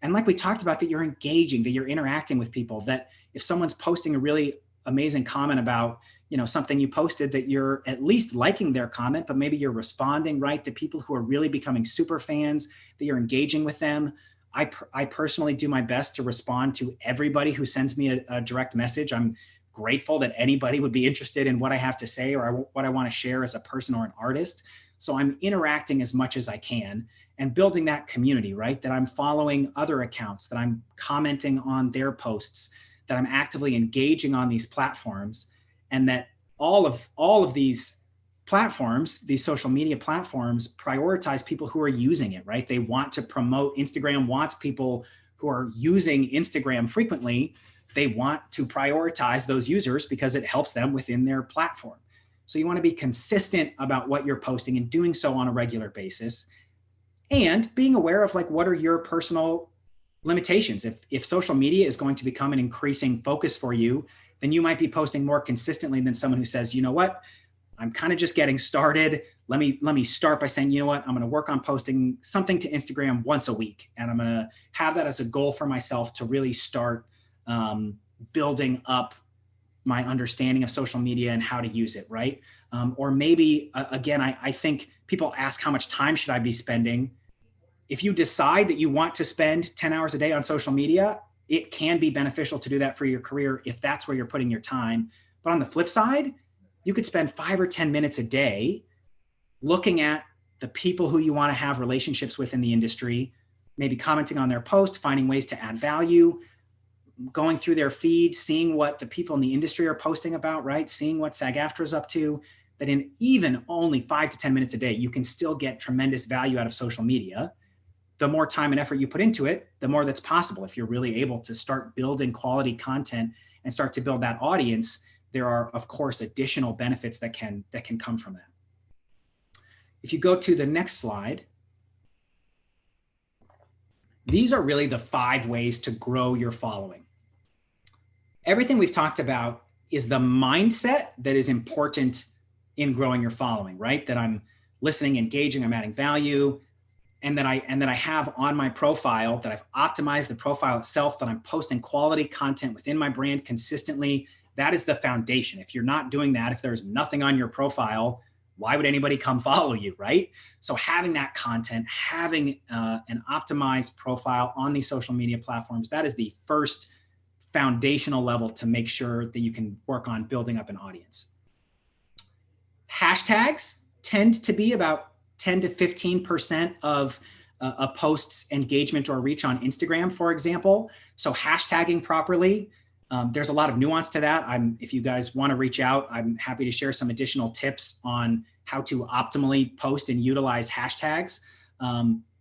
And like we talked about, that you're engaging, that you're interacting with people, that if someone's posting a really amazing comment about, you know, something you posted, that you're at least liking their comment, but maybe you're responding, right? The people who are really becoming super fans, that you're engaging with them. I personally do my best to respond to everybody who sends me a direct message. I'm grateful that anybody would be interested in what I have to say or what I want to share as a person or an artist. So I'm interacting as much as I can and building that community, right? That I'm following other accounts, that I'm commenting on their posts, that I'm actively engaging on these platforms, and that all of these platforms, these social media platforms, prioritize people who are using it, right? They want to promote. Instagram wants people who are using Instagram frequently. They want to prioritize those users because it helps them within their platform. So you want to be consistent about what you're posting and doing so on a regular basis, and being aware of like, what are your personal limitations? If social media is going to become an increasing focus for you, then you might be posting more consistently than someone who says, you know what, I'm kind of just getting started. Let me start by saying, you know what, I'm going to work on posting something to Instagram once a week. And I'm going to have that as a goal for myself to really start building up my understanding of social media and how to use it, right? Or maybe, again, I think people ask, how much time should I be spending? If you decide that you want to spend 10 hours a day on social media, it can be beneficial to do that for your career if that's where you're putting your time. But on the flip side, you could spend 5 or 10 minutes a day looking at the people who you want to have relationships with in the industry, maybe commenting on their post, finding ways to add value, going through their feed, seeing what the people in the industry are posting about, right? Seeing what SAG-AFTRA is up to, that in even only 5 to 10 minutes a day, you can still get tremendous value out of social media. The more time and effort you put into it, the more that's possible. If you're really able to start building quality content and start to build that audience, there are, of course, additional benefits that can come from that. If you go to the next slide, these are really the 5 ways to grow your following. Everything we've talked about is the mindset that is important in growing your following, right? That I'm listening, engaging, I'm adding value, and that I have on my profile, that I've optimized the profile itself, that I'm posting quality content within my brand consistently. That is the foundation. If you're not doing that, if there's nothing on your profile, why would anybody come follow you, right? So having that content, having an optimized profile on these social media platforms, that is the first foundational level to make sure that you can work on building up an audience. Hashtags tend to be about 10 to 15% of a post's engagement or reach on Instagram, for example. So hashtagging properly, there's a lot of nuance to that. If you guys want to reach out, I'm happy to share some additional tips on how to optimally post and utilize hashtags.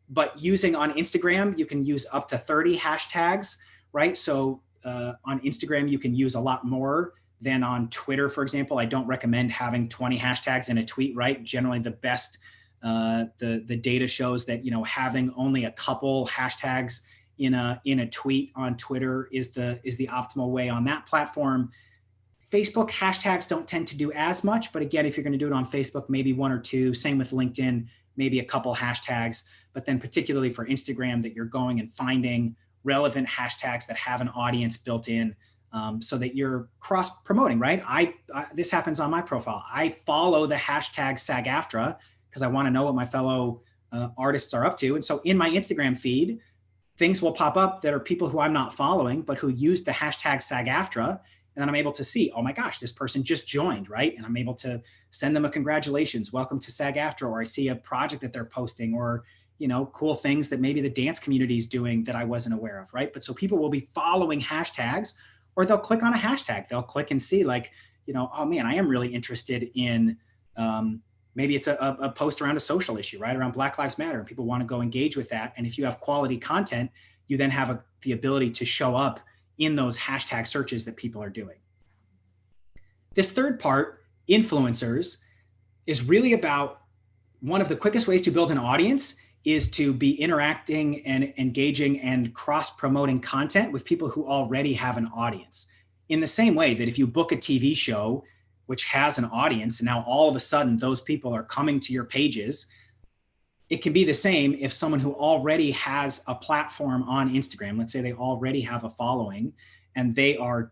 But using on Instagram, you can use up to 30 hashtags, right? So on Instagram, you can use a lot more than on Twitter, for example. I don't recommend having 20 hashtags in a tweet, right? Generally the best, the data shows that, having only a couple hashtags in a tweet on Twitter is the optimal way on that platform. Facebook hashtags don't tend to do as much, but again, if you're going to do it on Facebook, maybe one or two. Same with LinkedIn, maybe a couple hashtags. But then particularly for Instagram, that you're going and finding relevant hashtags that have an audience built in, so that you're cross promoting, right? This happens on my profile. I follow the hashtag SAG-AFTRA because I want to know what my fellow artists are up to. And so in my Instagram feed, things will pop up that are people who I'm not following, but who use the hashtag SAG-AFTRA. And then I'm able to see, oh my gosh, this person just joined, right? And I'm able to send them a congratulations, welcome to SAG-AFTRA, or I see a project that they're posting, or, cool things that maybe the dance community is doing that I wasn't aware of, right? But so people will be following hashtags, or they'll click on a hashtag. They'll click and see oh man, I am really interested in, maybe it's a post around a social issue, right? Around Black Lives Matter, and people want to go engage with that. And if you have quality content, you then have the ability to show up in those hashtag searches that people are doing. This third part, influencers, is really about one of the quickest ways to build an audience is to be interacting and engaging and cross-promoting content with people who already have an audience. In the same way that if you book a TV show which has an audience, and now all of a sudden those people are coming to your pages, it can be the same if someone who already has a platform on Instagram, let's say they already have a following, and they are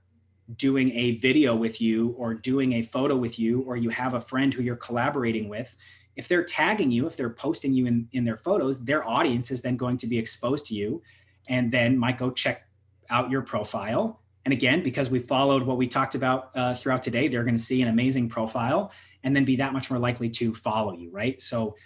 doing a video with you or doing a photo with you, or you have a friend who you're collaborating with, if they're tagging you, if they're posting you in their photos, their audience is then going to be exposed to you and then might go check out your profile. And again, because we followed what we talked about throughout today, they're going to see an amazing profile and then be that much more likely to follow you, right? So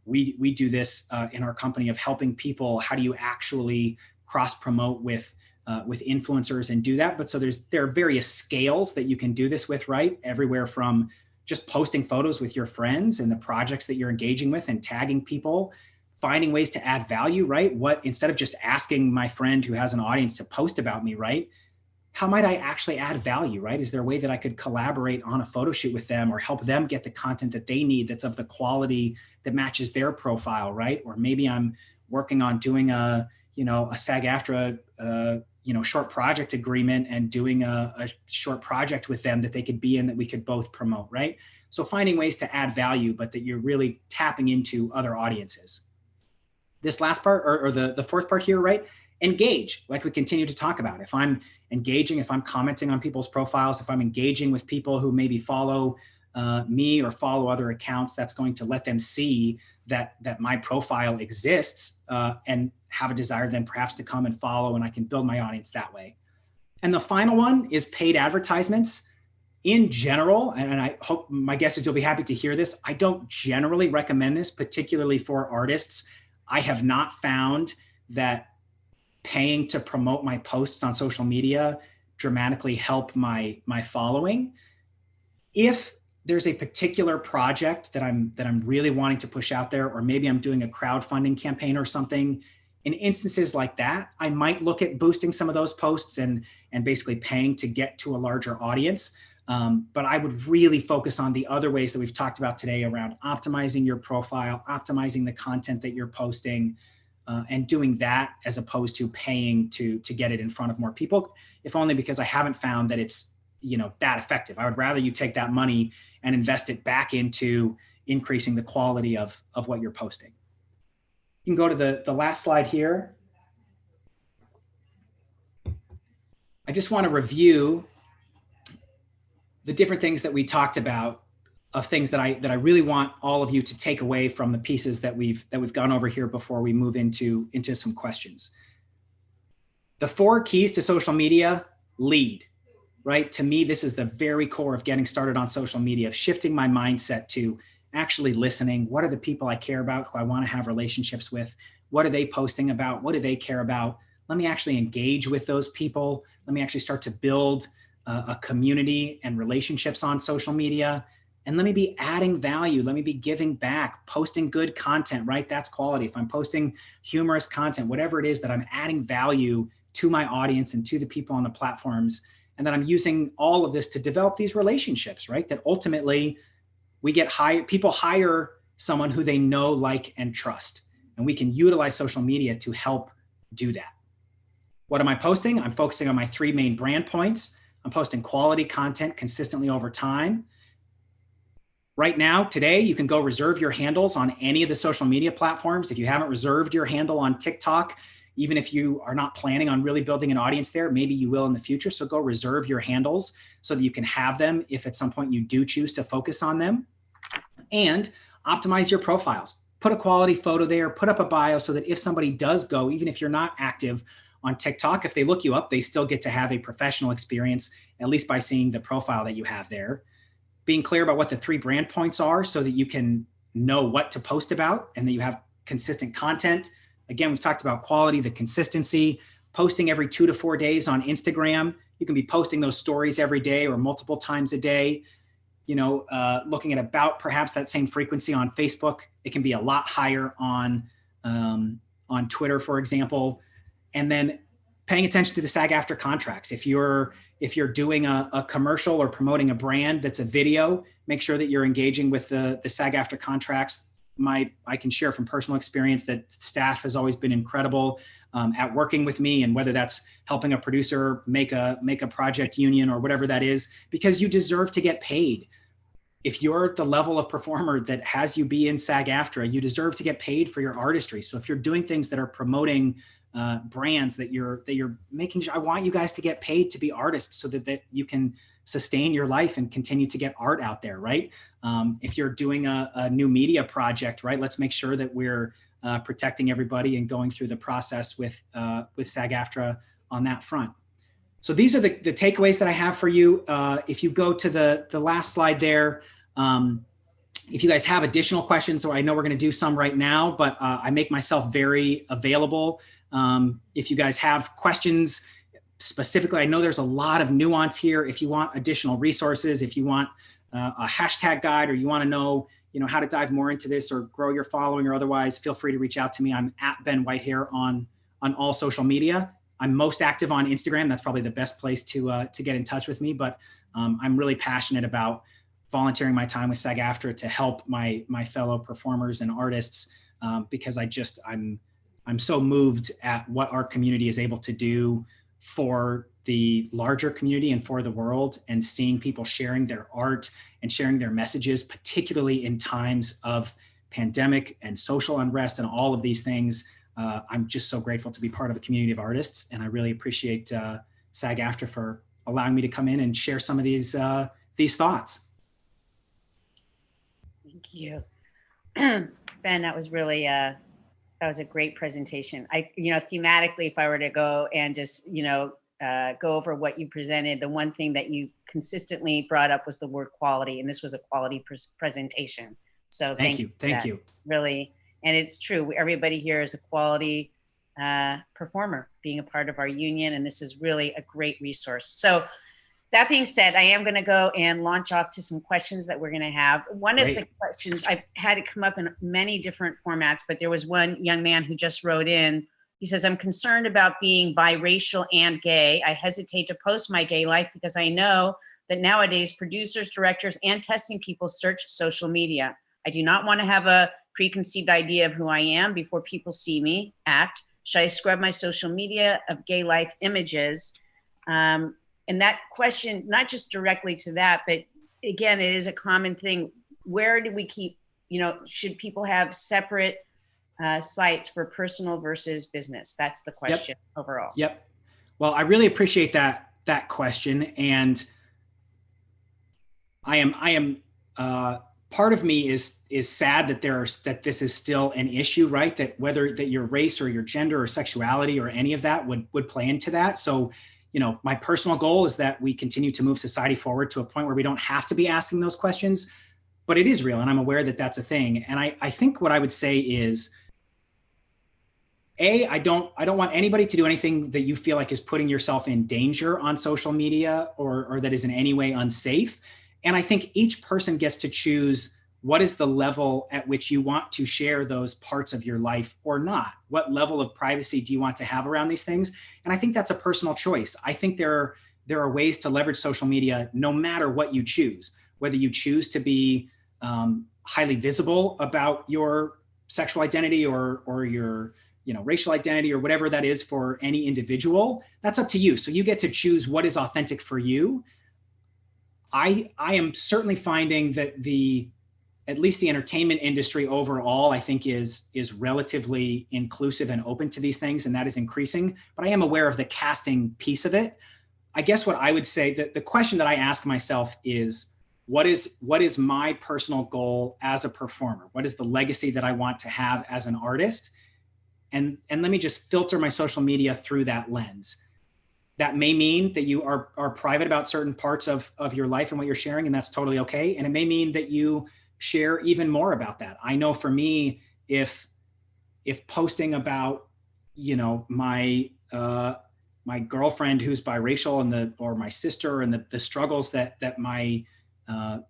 we do this in our company of helping people. How do you actually cross promote with influencers and do that? But so there are various scales that you can do this with, right? Everywhere from just posting photos with your friends and the projects that you're engaging with and tagging people, finding ways to add value, right? Instead of just asking my friend who has an audience to post about me, right? How might I actually add value, right? Is there a way that I could collaborate on a photo shoot with them or help them get the content that they need that's of the quality that matches their profile, right? Or maybe I'm working on doing a SAG-AFTRA, short project agreement and doing a short project with them that they could be in that we could both promote, right? So finding ways to add value, but that you're really tapping into other audiences. This last part, or the fourth part here, right? Engage, like we continue to talk about. If I'm engaging, if I'm commenting on people's profiles, if I'm engaging with people who maybe follow me or follow other accounts, that's going to let them see that my profile exists and have a desire then perhaps to come and follow, and I can build my audience that way. And the final one is paid advertisements. In general, and I hope my guests you'll be happy to hear this, I don't generally recommend this, particularly for artists. I have not found that paying to promote my posts on social media dramatically help my following. If there's a particular project that I'm really wanting to push out there, or maybe I'm doing a crowdfunding campaign or something, in instances like that, I might look at boosting some of those posts and basically paying to get to a larger audience. But I would really focus on the other ways that we've talked about today around optimizing your profile, optimizing the content that you're posting, and doing that as opposed to paying to get it in front of more people, if only because I haven't found that it's that effective. I would rather you take that money and invest it back into increasing the quality of what you're posting. You can go to the last slide here. I just want to review the different things that we talked about things that I really want all of you to take away from the pieces that we've gone over here before we move into some questions. The 4 keys to social media: lead, right? To me, this is the very core of getting started on social media, of shifting my mindset to actually listening. What are the people I care about, who I want to have relationships with? What are they posting about? What do they care about? Let me actually engage with those people. Let me actually start to build a community and relationships on social media. And let me be adding value. Let me be giving back, posting good content, right? That's quality. If I'm posting humorous content, whatever it is, that I'm adding value to my audience and to the people on the platforms, and that I'm using all of this to develop these relationships, right? That ultimately we get people hire someone who they know, like, and trust. And we can utilize social media to help do that. What am I posting? I'm focusing on my 3 main brand points. I'm posting quality content consistently over time. Right now, today, you can go reserve your handles on any of the social media platforms. If you haven't reserved your handle on TikTok, even if you are not planning on really building an audience there, maybe you will in the future. So go reserve your handles so that you can have them if at some point you do choose to focus on them. And optimize your profiles. Put a quality photo there, put up a bio so that if somebody does go, even if you're not active on TikTok, if they look you up, they still get to have a professional experience, at least by seeing the profile that you have there. Being clear about what the 3 brand points are so that you can know what to post about and that you have consistent content. Again, we've talked about quality, the consistency, posting every 2 to 4 days on Instagram. You can be posting those stories every day or multiple times a day. Looking at about perhaps that same frequency on Facebook. It can be a lot higher on Twitter, for example. And then paying attention to the SAG-AFTRA contracts. If you're doing a commercial or promoting a brand that's a video, make sure that you're engaging with the SAG-AFTRA contracts. I can share from personal experience that staff has always been incredible at working with me, and whether that's helping a producer make a project union or whatever that is, because you deserve to get paid. If you're the level of performer that has you be in SAG-AFTRA, you deserve to get paid for your artistry. So if you're doing things that are promoting brands that you're making, I want you guys to get paid to be artists so that you can sustain your life and continue to get art out there, right? If you're doing a new media project, right, let's make sure that we're protecting everybody and going through the process with SAG-AFTRA on that front. So these are the takeaways that I have for you. If you go to the last slide there, if you guys have additional questions, so I know we're going to do some right now, but I make myself very available. If you guys have questions specifically, I know there's a lot of nuance here. If you want additional resources, if you want a hashtag guide, or you want to know, how to dive more into this or grow your following or otherwise, feel free to reach out to me. I'm at Ben Whitehair on all social media. I'm most active on Instagram. That's probably the best place to get in touch with me. But I'm really passionate about volunteering my time with SAG-AFTRA to help my fellow performers and artists, because I'm so moved at what our community is able to do for the larger community and for the world, and seeing people sharing their art and sharing their messages, particularly in times of pandemic and social unrest and all of these things. I'm just so grateful to be part of a community of artists, and I really appreciate SAG-AFTRA for allowing me to come in and share some of these thoughts. Thank you, Ben. That was really that was a great presentation. Thematically, if I were to go and just go over what you presented, the one thing that you consistently brought up was the word quality, and this was a quality presentation. So thank you. Really. And it's true. Everybody here is a quality performer, being a part of our union. And this is really a great resource. So that being said, I am going to go and launch off to some questions that we're going to have. One of the questions, I've had it come up in many different formats, but there was one young man who just wrote in. He says, I'm concerned about being biracial and gay. I hesitate to post my gay life because I know that nowadays producers, directors, and testing people search social media. I do not want to have a preconceived idea of who I am before people see me act. Should I scrub my social media of gay life images? And that question, not just directly to that, but again, it is a common thing. Where do we keep, should people have separate sites for personal versus business? That's the question overall. Yep. Well, I really appreciate that question. And I am part of me is sad that this is still an issue, right? That whether that your race or your gender or sexuality or any of that would play into that. So, my personal goal is that we continue to move society forward to a point where we don't have to be asking those questions, but it is real. And I'm aware that that's a thing. And I think what I would say is, I don't want anybody to do anything that you feel like is putting yourself in danger on social media or that is in any way unsafe. And I think each person gets to choose what is the level at which you want to share those parts of your life or not. What level of privacy do you want to have around these things? And I think that's a personal choice. I think there are ways to leverage social media no matter what you choose, whether you choose to be highly visible about your sexual identity or your racial identity or whatever that is for any individual. That's up to you. So you get to choose what is authentic for you. I am certainly finding that at least the entertainment industry overall, I think is relatively inclusive and open to these things, and that is increasing. But I am aware of the casting piece of it. I guess what I would say that the question that I ask myself is, what is my personal goal as a performer? What is the legacy that I want to have as an artist? And let me just filter my social media through that lens. That may mean that you are private about certain parts of your life and what you're sharing, and that's totally okay. And it may mean that you share even more about that. I know for me, if posting about, my girlfriend who's biracial or my sister and the struggles that my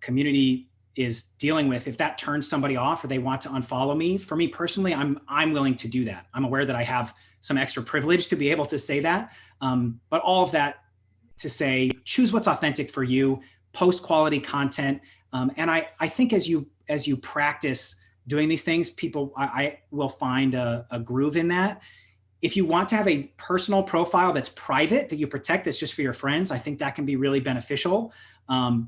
community is dealing with, if that turns somebody off or they want to unfollow me, for me personally, I'm willing to do that. I'm aware that I have some extra privilege to be able to say that. But all of that to say, choose what's authentic for you, post quality content. And I think as you practice doing these things, I will find a groove in that. If you want to have a personal profile that's private, that you protect, that's just for your friends, I think that can be really beneficial.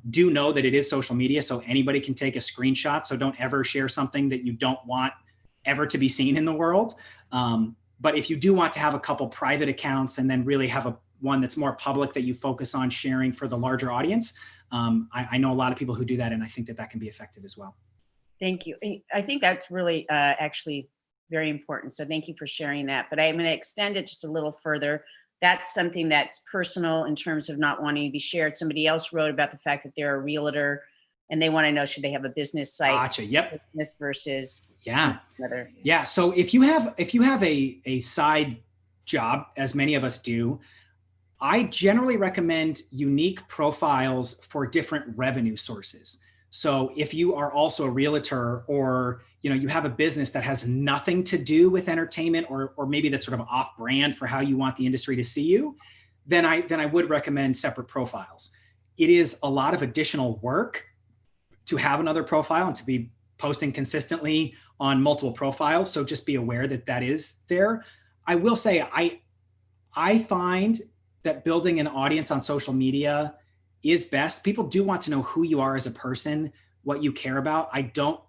Do know that it is social media, so anybody can take a screenshot. So don't ever share something that you don't want ever to be seen in the world. But if you do want to have a couple private accounts and then really have one that's more public that you focus on sharing for the larger audience, I know a lot of people who do that, and I think that can be effective as well. Thank you. I think that's really actually very important. So thank you for sharing that. But I'm going to extend it just a little further. That's something that's personal in terms of not wanting to be shared. Somebody else wrote about the fact that they're a realtor and they want to know, should they have a business site? Gotcha. Yep. Business versus another. Yeah. So if you have a side job, as many of us do, I generally recommend unique profiles for different revenue sources. So if you are also a realtor or you have a business that has nothing to do with entertainment or maybe that's sort of off brand for how you want the industry to see you, then I would recommend separate profiles. It is a lot of additional work to have another profile and to be posting consistently on multiple profiles. So just be aware that is there. I will say I find that building an audience on social media is best. People do want to know who you are as a person, what you care about. I don't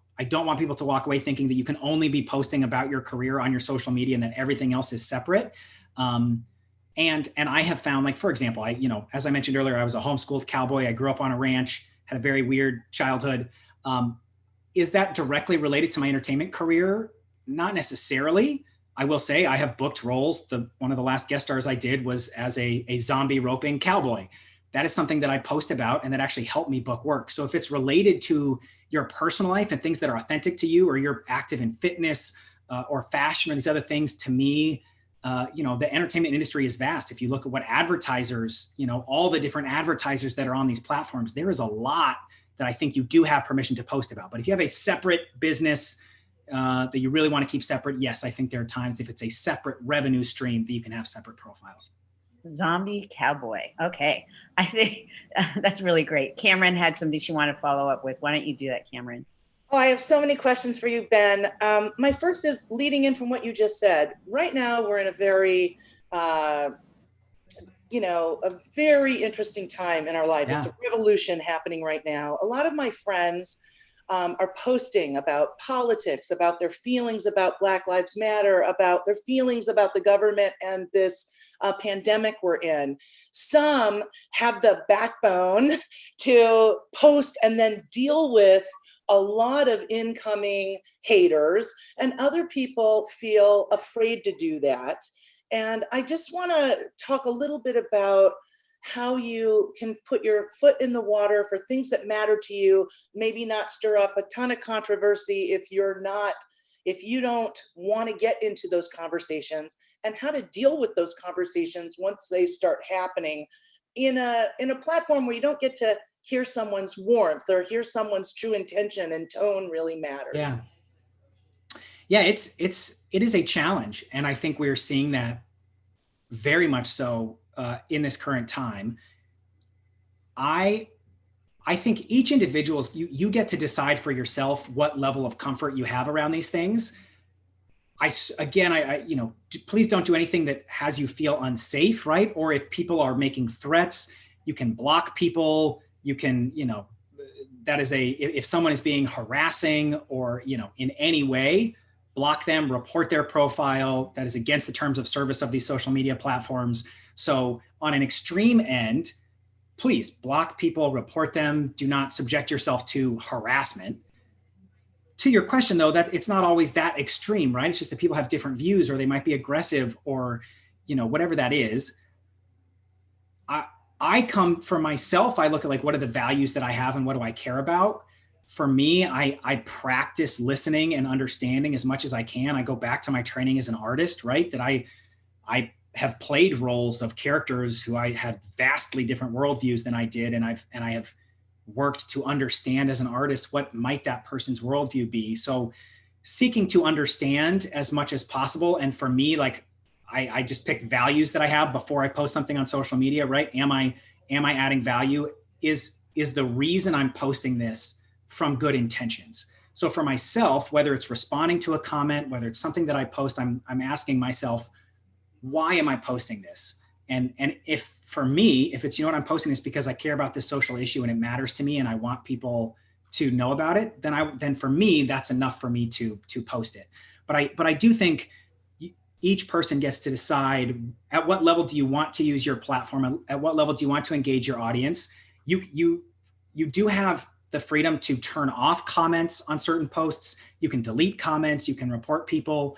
want people to walk away thinking that you can only be posting about your career on your social media and that everything else is separate. And I have found, like, for example, as I mentioned earlier, I was a homeschooled cowboy. I grew up on a ranch, had a very weird childhood. Is that directly related to my entertainment career? Not necessarily. I will say I have booked roles. One of the last guest stars I did was as a zombie roping cowboy. That is something that I post about and that actually helped me book work. So if it's related to your personal life and things that are authentic to you, or you're active in fitness or fashion or these other things, to me, the entertainment industry is vast. If you look at what advertisers, all the different advertisers that are on these platforms, there is a lot that I think you do have permission to post about. But if you have a separate business that you really want to keep separate, yes, I think there are times if it's a separate revenue stream that you can have separate profiles. Zombie cowboy. Okay. I think that's really great. Cameron had something she wanted to follow up with. Why don't you do that, Cameron? Oh, I have so many questions for you, Ben. My first is leading in from what you just said. Right now, we're in a very, a very interesting time in our life. Yeah. It's a revolution happening right now. A lot of my friends are posting about politics, about their feelings about Black Lives Matter, about their feelings about the government and this pandemic we're in. Some have the backbone to post and then deal with a lot of incoming haters, and other people feel afraid to do that. And I just want to talk a little bit about how you can put your foot in the water for things that matter to you, maybe not stir up a ton of controversy if you don't want to get into those conversations, and how to deal with those conversations once they start happening in a platform where you don't get to hear someone's warmth or hear someone's true intention, and tone really matters. Yeah, it is a challenge. And I think we're seeing that very much so in this current time. I think each individual, you get to decide for yourself what level of comfort you have around these things. Please don't do anything that has you feel unsafe, right? Or if people are making threats, you can block people. You can, if someone is being harassing or, in any way, block them, report their profile. That is against the terms of service of these social media platforms. So on an extreme end, please block people, report them, do not subject yourself to harassment. To your question though, that it's not always that extreme, right? It's just that people have different views, or they might be aggressive, or, whatever that is. I come for myself, I look at what are the values that I have and what do I care about? For me, I practice listening and understanding as much as I can. I go back to my training as an artist, right? That I have played roles of characters who I had vastly different worldviews than I did. And I have worked to understand as an artist, what might that person's worldview be? So seeking to understand as much as possible. And for me, I just pick values that I have before I post something on social media, right? Am I adding value? Is the reason I'm posting this from good intentions? So for myself, whether it's responding to a comment, whether it's something that I post, I'm asking myself, why am I posting this? And if for me, if it's, I'm posting this because I care about this social issue and it matters to me and I want people to know about it, then for me, that's enough for me to post it. But I do think each person gets to decide at what level do you want to use your platform, at what level do you want to engage your audience. You do have the freedom to turn off comments on certain posts. You can delete comments, you can report people.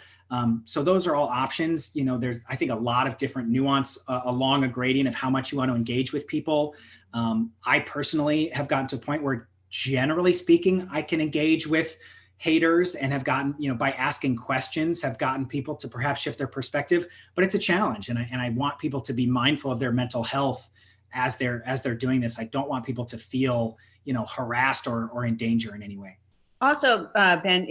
So those are all options. There's, I think, a lot of different nuance along a gradient of how much you want to engage with people. I personally have gotten to a point where, generally speaking, I can engage with haters and have gotten, by asking questions, have gotten people to perhaps shift their perspective, but it's a challenge. And I want people to be mindful of their mental health as they're doing this. I don't want people to feel, harassed or in danger in any way. Also, Ben,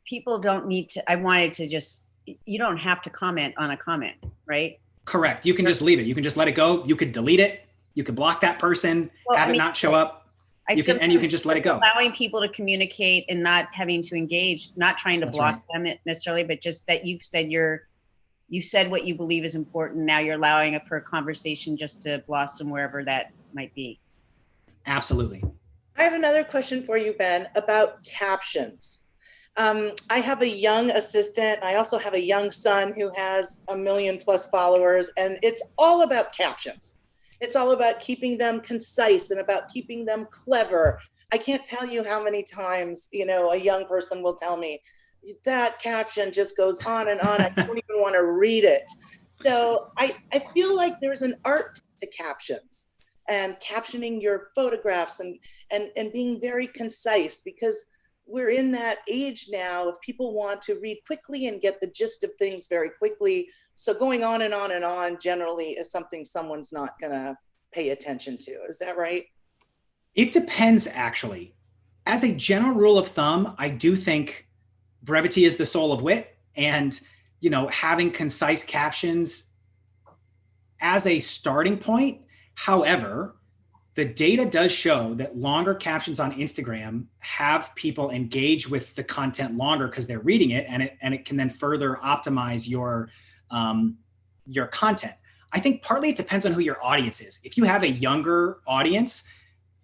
people don't need to, I wanted to just, you don't have to comment on a comment, right? Correct. You can just leave it. You can just let it go. You could delete it. You could block that person, it not show up. You can just let it go. Allowing people to communicate and not having to engage, not trying to block them necessarily, but just that you've said what you believe is important. Now you're allowing it for a conversation just to blossom wherever that might be. Absolutely. I have another question for you, Ben, about captions. I have a young assistant. I also have a young son who has 1 million+ followers, and it's all about captions. It's all about keeping them concise and about keeping them clever. I can't tell you how many times, a young person will tell me, that caption just goes on and on. I don't even want to read it. So I feel like there's an art to captions and captioning your photographs and being very concise, because we're in that age now of people want to read quickly and get the gist of things very quickly. So going on and on and on generally is something someone's not going to pay attention to. Is that right? It depends, actually. As a general rule of thumb, I do think brevity is the soul of wit. And, having concise captions as a starting point. However, the data does show that longer captions on Instagram have people engage with the content longer because they're reading it, and it can then further optimize your content. I think partly it depends on who your audience is. If you have a younger audience,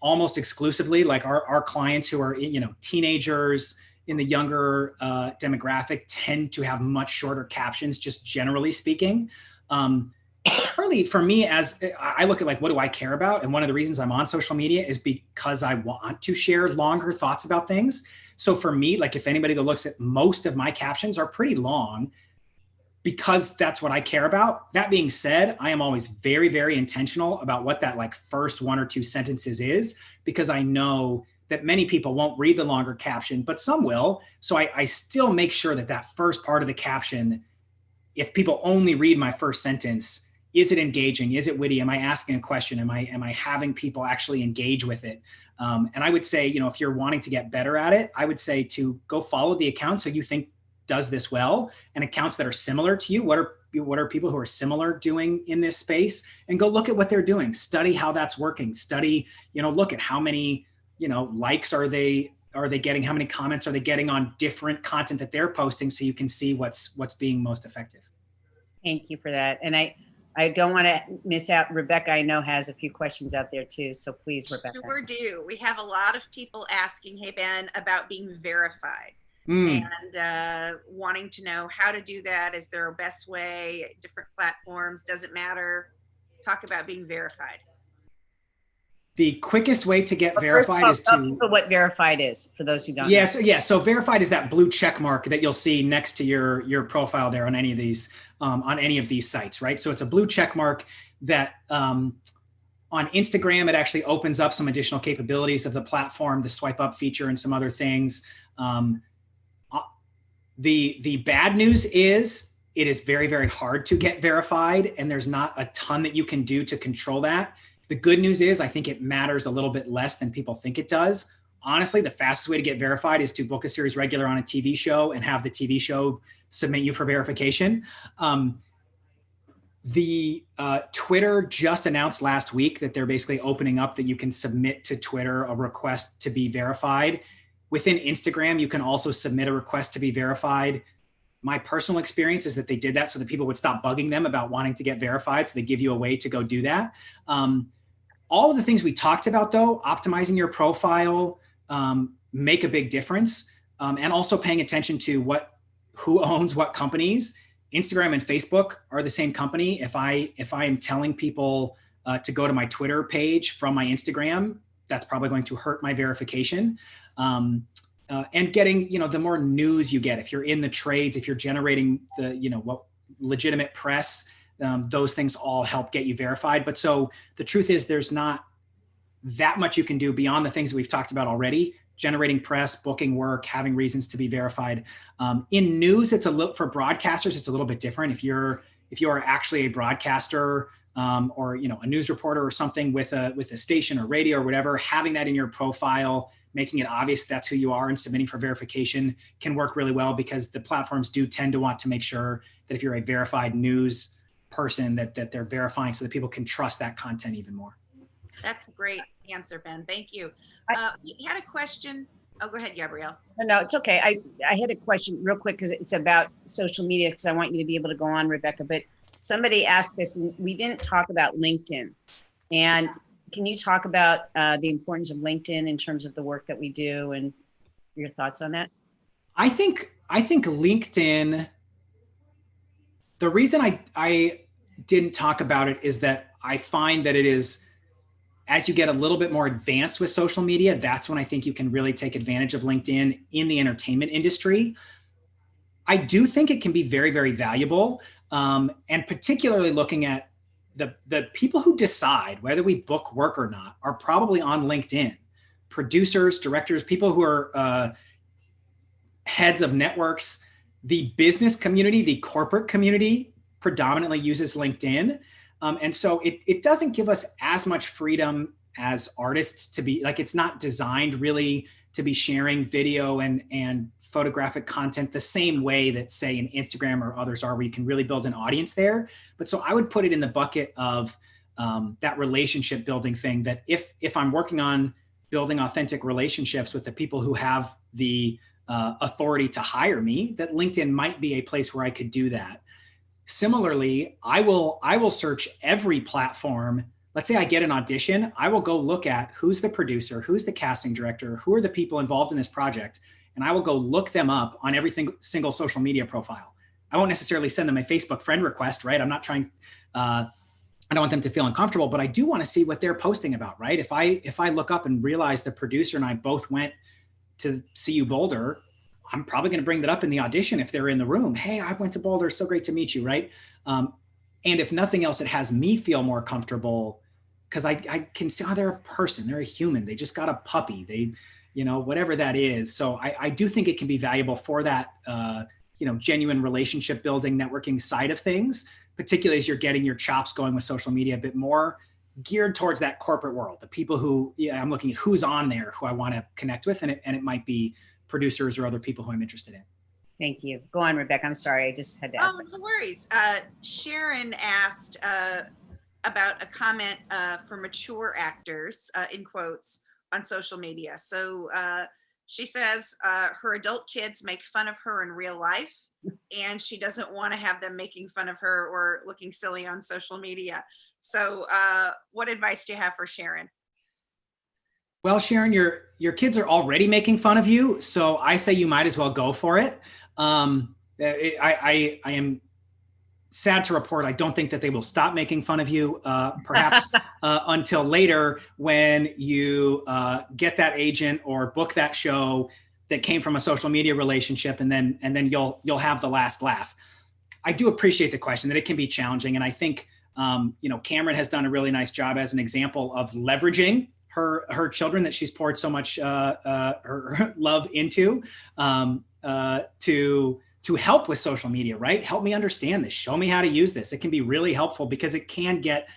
almost exclusively, like our clients who are, teenagers in the younger demographic tend to have much shorter captions, just generally speaking. Partly for me, as I look at like, what do I care about? And one of the reasons I'm on social media is because I want to share longer thoughts about things. So for me, like if anybody that looks at most of my captions are pretty long, because that's what I care about. That being said, I am always very, very intentional about what that like first 1 or 2 sentences is, because I know that many people won't read the longer caption, but some will. So I still make sure that that first part of the caption, if people only read my first sentence, is it engaging? Is it witty? Am I asking a question? Am I having people actually engage with it? And I would say, if you're wanting to get better at it, I would say to go follow the account so you think does this well, and accounts that are similar to you. What are people who are similar doing in this space, and go look at what they're doing. Study how that's working. Study, look at how many, likes are they getting? How many comments are they getting on different content that they're posting, so you can see what's being most effective. Thank you for that. And I don't want to miss out. Rebecca, I know, has a few questions out there too. So please, Rebecca. Sure do. We have a lot of people asking, hey, Ben, about being verified. Mm. And wanting to know how to do that. Is there a best way? Different platforms, does it matter? Talk about being verified. The quickest way to get verified is to what verified is for those who don't know. So verified is that blue check mark that you'll see next to your profile there on any of these sites, right? So it's a blue check mark that on Instagram, it actually opens up some additional capabilities of the platform, the swipe up feature and some other things. The bad news is it is very, very hard to get verified, and there's not a ton that you can do to control that. The good news is I think it matters a little bit less than people think it does. Honestly, the fastest way to get verified is to book a series regular on a TV show and have the TV show submit you for verification. Twitter just announced last week that they're basically opening up that you can submit to Twitter a request to be verified. Within Instagram, you can also submit a request to be verified. My personal experience is that they did that so that people would stop bugging them about wanting to get verified. So they give you a way to go do that. All of the things we talked about, though, optimizing your profile, make a big difference. And also paying attention to who owns what companies. Instagram and Facebook are the same company. If I am telling people to go to my Twitter page from my Instagram, that's probably going to hurt my verification. And getting, the more news you get, if you're in the trades, if you're generating what legitimate press, those things all help get you verified. But so the truth is there's not that much you can do beyond the things that we've talked about already: generating press, booking work, having reasons to be verified. In news, it's for broadcasters, it's a little bit different. If you are actually a broadcaster, or a news reporter or something with a station or radio or whatever, having that in your profile, making it obvious that's who you are and submitting for verification can work really well, because the platforms do tend to want to make sure that if you're a verified news person that they're verifying so that people can trust that content even more. That's a great answer, Ben. Thank you. You had a question. Oh, go ahead, Gabrielle. No, it's okay. I had a question real quick because it's about social media, because I want you to be able to go on, Rebecca. But somebody asked this, and we didn't talk about LinkedIn. And can you talk about the importance of LinkedIn in terms of the work that we do and your thoughts on that? I think LinkedIn, the reason I didn't talk about it is that I find that it is, as you get a little bit more advanced with social media, that's when I think you can really take advantage of LinkedIn in the entertainment industry. I do think it can be very, very valuable. And particularly looking at the people who decide whether we book work or not are probably on LinkedIn. Producers, directors, people who are heads of networks. The business community, the corporate community predominantly uses LinkedIn. And so it doesn't give us as much freedom as artists to be, like, it's not designed really to be sharing video and photographic content the same way that, say, an Instagram or others are, where you can really build an audience there. But so I would put it in the bucket of that relationship building thing, that if I'm working on building authentic relationships with the people who have the authority to hire me, that LinkedIn might be a place where I could do that. Similarly, I will search every platform let's say I get an audition, I will go look at who's the producer, who's the casting director, who are the people involved in this project, and I will go look them up on every single social media profile. I won't necessarily send them a Facebook friend request, right? I'm not trying, I don't want them to feel uncomfortable, but I do want to see what they're posting about, right? If I look up and realize the producer and I both went to CU Boulder, I'm probably going to bring that up in the audition if they're in the room. Hey, I went to Boulder. So great to meet you, right? And if nothing else, it has me feel more comfortable because I can see, oh, they're a person, they're a human. They just got a puppy. They, whatever that is. So I do think it can be valuable for that, genuine relationship building, networking side of things, particularly as you're getting your chops going with social media a bit more geared towards that corporate world, the people who, I'm looking at who's on there, who I want to connect with. And it might be producers or other people who I'm interested in. Thank you. Go on, Rebecca. I'm sorry. I just had to ask. Oh, no worries. Sharon asked about a comment for mature actors, in quotes, on social media. So she says her adult kids make fun of her in real life, and she doesn't want to have them making fun of her or looking silly on social media. So what advice do you have for Sharon? Well, Sharon, your kids are already making fun of you, so I say you might as well go for it. I am sad to report, I don't think that they will stop making fun of you, perhaps until later when you get that agent or book that show that came from a social media relationship, and then you'll have the last laugh. I do appreciate the question, that it can be challenging, and I think Cameron has done a really nice job as an example of leveraging her children that she's poured so much her love into to help with social media, right? Help me understand this. Show me how to use this. It can be really helpful because it can get,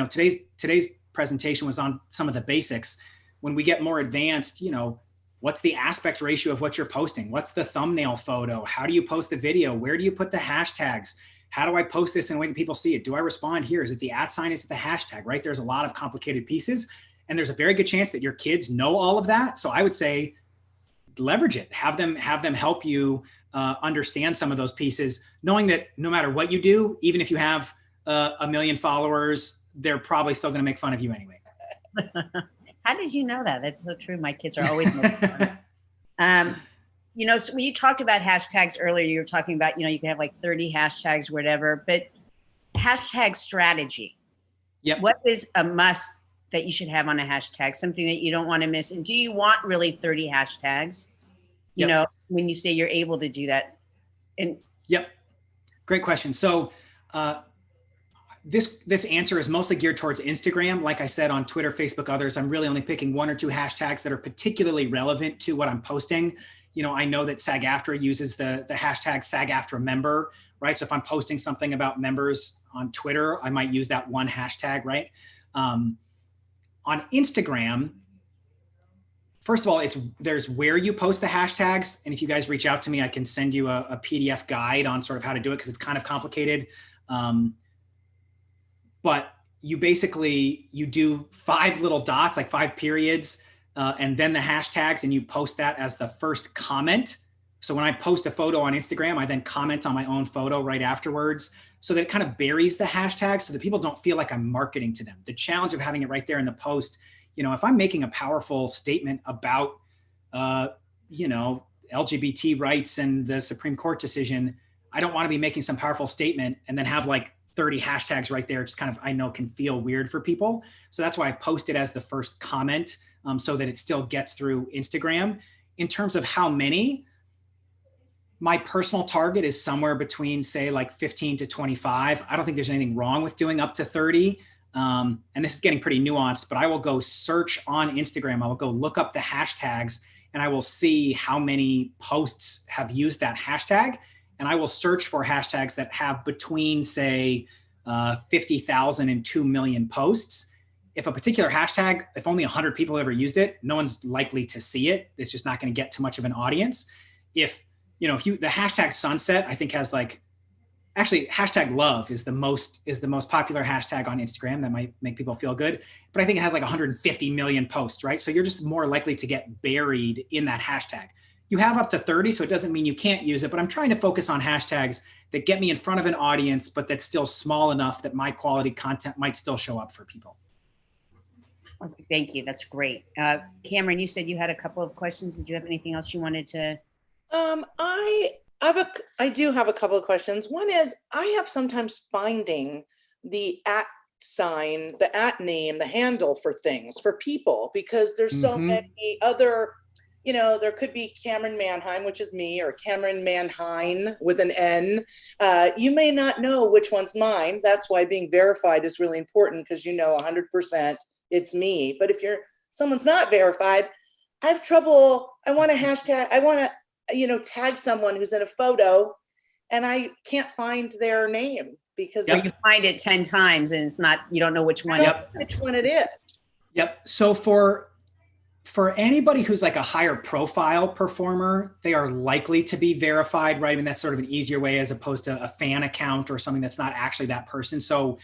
today's presentation was on some of the basics. When we get more advanced, what's the aspect ratio of what you're posting? What's the thumbnail photo? How do you post the video? Where do you put the hashtags? How do I post this in a way that people see it? Do I respond here? Is it the @ sign? Is it the hashtag, right? There's a lot of complicated pieces, and there's a very good chance that your kids know all of that. So I would say leverage it, have them help you understand some of those pieces, knowing that no matter what you do, even if you have 1 million followers, they're probably still going to make fun of you anyway. How did you know that? That's so true. My kids are always making fun. So when you talked about hashtags earlier, you were talking about, you can have like 30 hashtags, whatever, but hashtag strategy. Yep. What is a must that you should have on a hashtag, something that you don't want to miss? And do you want really 30 hashtags? Yep. When you say you're able to do that. And yep. Great question. So this answer is mostly geared towards Instagram. Like I said, on Twitter, Facebook, others, I'm really only picking 1 or 2 hashtags that are particularly relevant to what I'm posting. I know that SAG-AFTRA uses the hashtag SAG-AFTRA member, right? So if I'm posting something about members on Twitter, I might use that one hashtag, right? On Instagram, first of all, there's where you post the hashtags. And if you guys reach out to me, I can send you a PDF guide on sort of how to do it, because it's kind of complicated. But you do 5 little dots, like 5 periods, and then the hashtags, and you post that as the first comment. So when I post a photo on Instagram, I then comment on my own photo right afterwards, so that it kind of buries the hashtags so that people don't feel like I'm marketing to them. The challenge of having it right there in the post, if I'm making a powerful statement about, LGBT rights and the Supreme Court decision, I don't want to be making some powerful statement and then have like 30 hashtags right there. It's kind of, I know, can feel weird for people. So that's why I post it as the first comment, so that it still gets through Instagram. In terms of how many, my personal target is somewhere between, say, like 15 to 25. I don't think there's anything wrong with doing up to 30. And this is getting pretty nuanced, but I will go search on Instagram. I will go look up the hashtags, and I will see how many posts have used that hashtag. And I will search for hashtags that have between, say, 50,000 and 2 million posts. If a particular hashtag, if only 100 people ever used it, no one's likely to see it. It's just not going to get too much of an audience. The hashtag sunset, I think, has hashtag love is the most popular hashtag on Instagram. That might make people feel good, but I think it has like 150 million posts, right? So you're just more likely to get buried in that hashtag. You have up to 30, so it doesn't mean you can't use it, but I'm trying to focus on hashtags that get me in front of an audience, but that's still small enough that my quality content might still show up for people. Okay, thank you. That's great. Cameron, you said you had a couple of questions. Did you have anything else you wanted to? I do have a couple of questions. One is I have sometimes finding the at sign, the at name, the handle for things for people because there's so many other, there could be Cameron Manheim, which is me, or Cameron Manheim with an N. You may not know which one's mine. That's why being verified is really important because 100% it's me. But if someone's not verified, I have trouble. I want to hashtag, I want to tag someone who's in a photo and I can't find their name because you find it 10 times and it's not, you don't know which one. Which one it is. Yep. So for anybody who's like a higher profile performer, they are likely to be verified, right? I mean, that's sort of an easier way as opposed to a fan account or something that's not actually that person. So,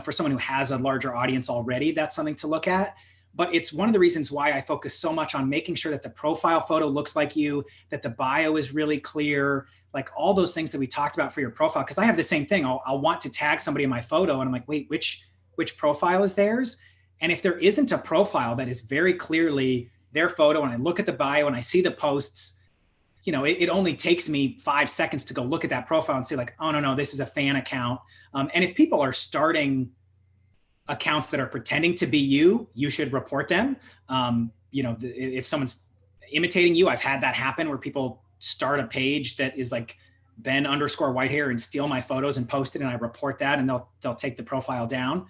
for someone who has a larger audience already, that's something to look at. But it's one of the reasons why I focus so much on making sure that the profile photo looks like you, that the bio is really clear, like all those things that we talked about for your profile. Because I have the same thing. I'll want to tag somebody in my photo and I'm like, wait, which profile is theirs? And if there isn't a profile that is very clearly their photo and I look at the bio and I see the posts, it only takes me 5 seconds to go look at that profile and say like, oh, no, this is a fan account. And if people are starting accounts that are pretending to be you should report them. If someone's imitating you, I've had that happen where people start a page that is like Ben_Whitehair and steal my photos and post it. And I report that and they'll take the profile down.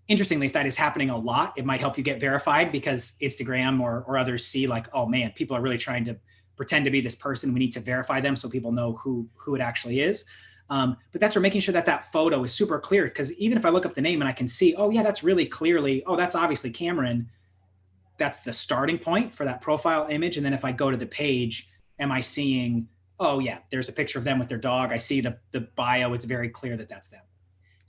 Interestingly, if that is happening a lot, it might help you get verified because Instagram or others see like, oh man, people are really trying to pretend to be this person. We need to verify them so people know who it actually is. But that's for making sure that photo is super clear. Because even if I look up the name and I can see, oh yeah, that's really clearly, oh, that's obviously Cameron. That's the starting point for that profile image. And then if I go to the page, am I seeing, oh yeah, there's a picture of them with their dog. I see the bio. It's very clear that that's them.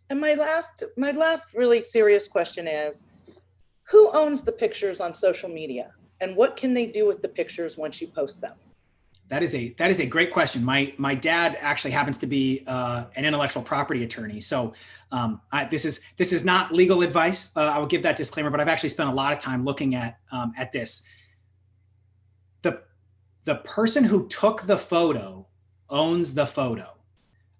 And my last really serious question is, who owns the pictures on social media and what can they do with the pictures once you post them? That is a great question. My dad actually happens to be an intellectual property attorney. So this is not legal advice. I will give that disclaimer, but I've actually spent a lot of time looking at this. The person who took the photo owns the photo.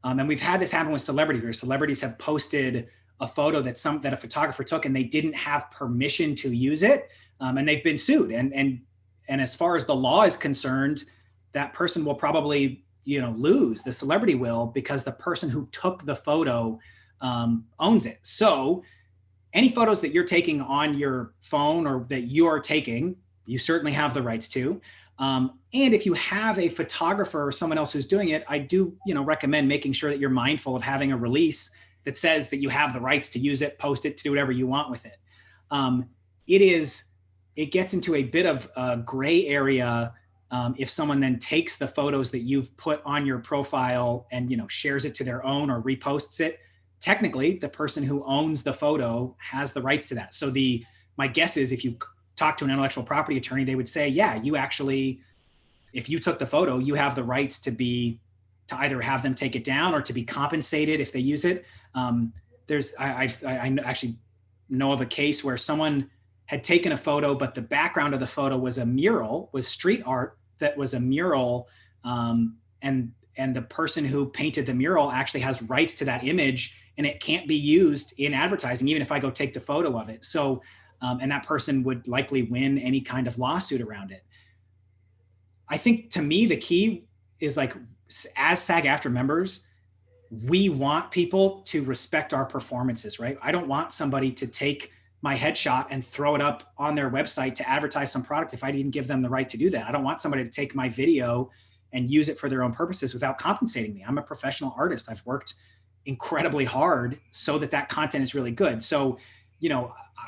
And we've had this happen with celebrities where celebrities have posted a photo that a photographer took and they didn't have permission to use it. And they've been sued. And as far as the law is concerned, that person will probably, lose, the celebrity will, because the person who took the photo owns it. So any photos that you're taking on your phone or that you are taking, you certainly have the rights to. And if you have a photographer or someone else who's doing it, I do, recommend making sure that you're mindful of having a release that says that you have the rights to use it, post it, to do whatever you want with it. It gets into a bit of a gray area if someone then takes the photos that you've put on your profile and, shares it to their own or reposts it. Technically, the person who owns the photo has the rights to that. So my guess is if you talk to an intellectual property attorney, they would say, yeah, you actually, if you took the photo, you have the rights to either have them take it down or to be compensated if they use it. I actually know of a case where someone had taken a photo, but the background of the photo was street art that was a mural. And the person who painted the mural actually has rights to that image and it can't be used in advertising, even if I go take the photo of it. So, and that person would likely win any kind of lawsuit around it. I think to me, the key is like, as SAG-AFTRA members, we want people to respect our performances, right? I don't want somebody to take my headshot and throw it up on their website to advertise some product if I didn't give them the right to do that. I don't want somebody to take my video and use it for their own purposes without compensating me. I'm a professional artist. I've worked incredibly hard so that content is really good. So,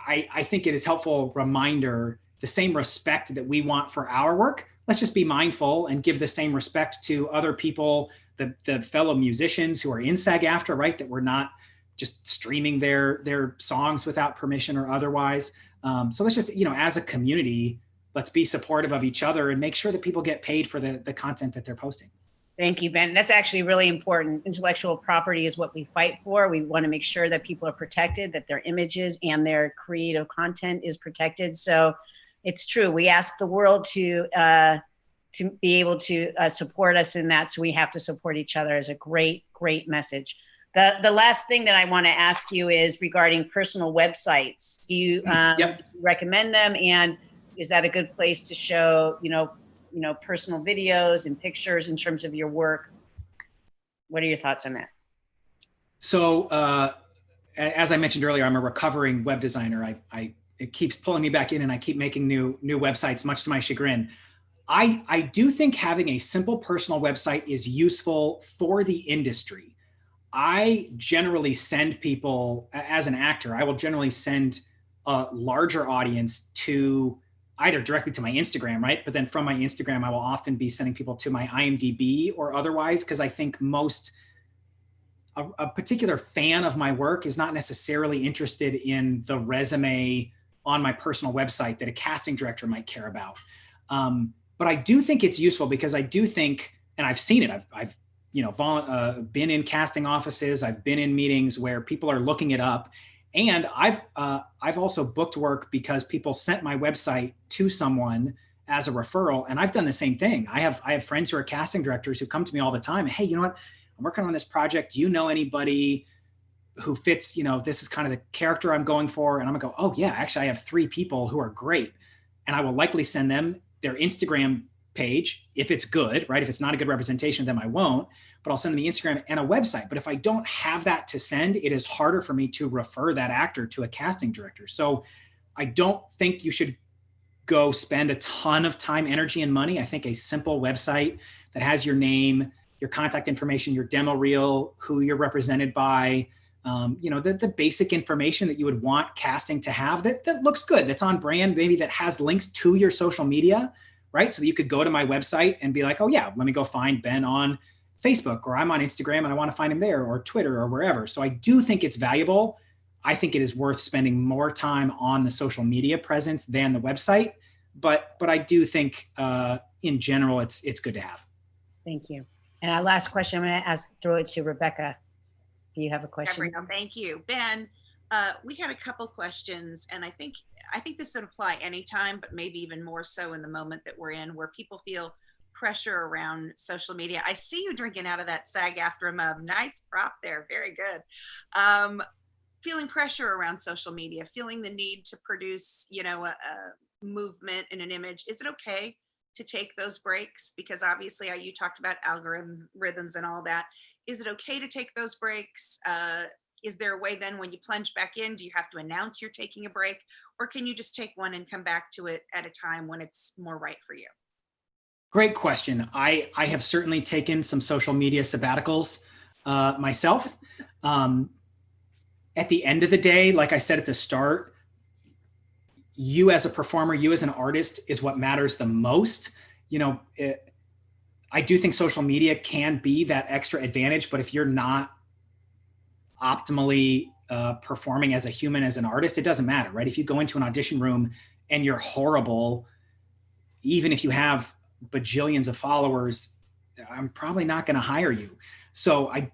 I think it is helpful reminder, the same respect that we want for our work, let's just be mindful and give the same respect to other people, the fellow musicians who are in SAG-AFTRA, right? That we're not just streaming their songs without permission or otherwise. So let's just, as a community, let's be supportive of each other and make sure that people get paid for the content that they're posting. Thank you, Ben. That's actually really important. Intellectual property is what we fight for. We want to make sure that people are protected, that their images and their creative content is protected. So it's true. We ask the world to be able to support us in that. So we have to support each other as a great, great message. The last thing that I want to ask you is regarding personal websites. Do you recommend them? And is that a good place to show, personal videos and pictures in terms of your work? What are your thoughts on that? So, as I mentioned earlier, I'm a recovering web designer. It keeps pulling me back in, and I keep making new websites, much to my chagrin. I do think having a simple personal website is useful for the industry. I generally send people, as an actor, I will generally send a larger audience to either directly to my Instagram, right? But then from my Instagram, I will often be sending people to my IMDb or otherwise, because I think a particular fan of my work is not necessarily interested in the resume on my personal website that a casting director might care about. But I do think it's useful, because I do think, and I've seen it, I've been in casting offices, I've been in meetings where people are looking it up, and I've also booked work because people sent my website to someone as a referral, and I've done the same thing. I have friends who are casting directors who come to me all the time. Hey, you know what? I'm working on this project. Do you know anybody who fits? This is kind of the character I'm going for, and I'm gonna go, oh yeah, actually I have 3 people who are great, and I will likely send them their Instagram page if it's good, right? If it's not a good representation of them, I won't, but I'll send them the Instagram and a website. But if I don't have that to send, it is harder for me to refer that actor to a casting director. So I don't think you should go spend a ton of time, energy, and money. I think a simple website that has your name, your contact information, your demo reel, who you're represented by, the basic information that you would want casting to have that looks good, that's on brand, maybe that has links to your social media, right? So that you could go to my website and be like, oh yeah, let me go find Ben on Facebook, or I'm on Instagram and I want to find him there, or Twitter, or wherever. So I do think it's valuable. I think it is worth spending more time on the social media presence than the website. But I do think in general, it's good to have. Thank you. And our last question, I'm going to throw it to Rebecca. Do you have a question? Gabrielle, thank you. Ben, we had a couple questions, and I think this would apply anytime, but maybe even more so in the moment that we're in, where people feel pressure around social media. I see you drinking out of that SAG-AFTRA mug. Nice prop there. Very good. Feeling pressure around social media, feeling the need to produce, a movement and an image. Is it okay to take those breaks? Because obviously you talked about algorithms and all that. Is it okay to take those breaks? Is there a way then when you plunge back in, do you have to announce you're taking a break, or can you just take one and come back to it at a time when it's more right for you? Great question. I have certainly taken some social media sabbaticals myself. At the end of the day, like I said at the start, you as a performer, you as an artist is what matters the most. I do think social media can be that extra advantage, but if you're not optimally performing as a human, as an artist, it doesn't matter, right? If you go into an audition room and you're horrible, even if you have bajillions of followers, I'm probably not going to hire you. So I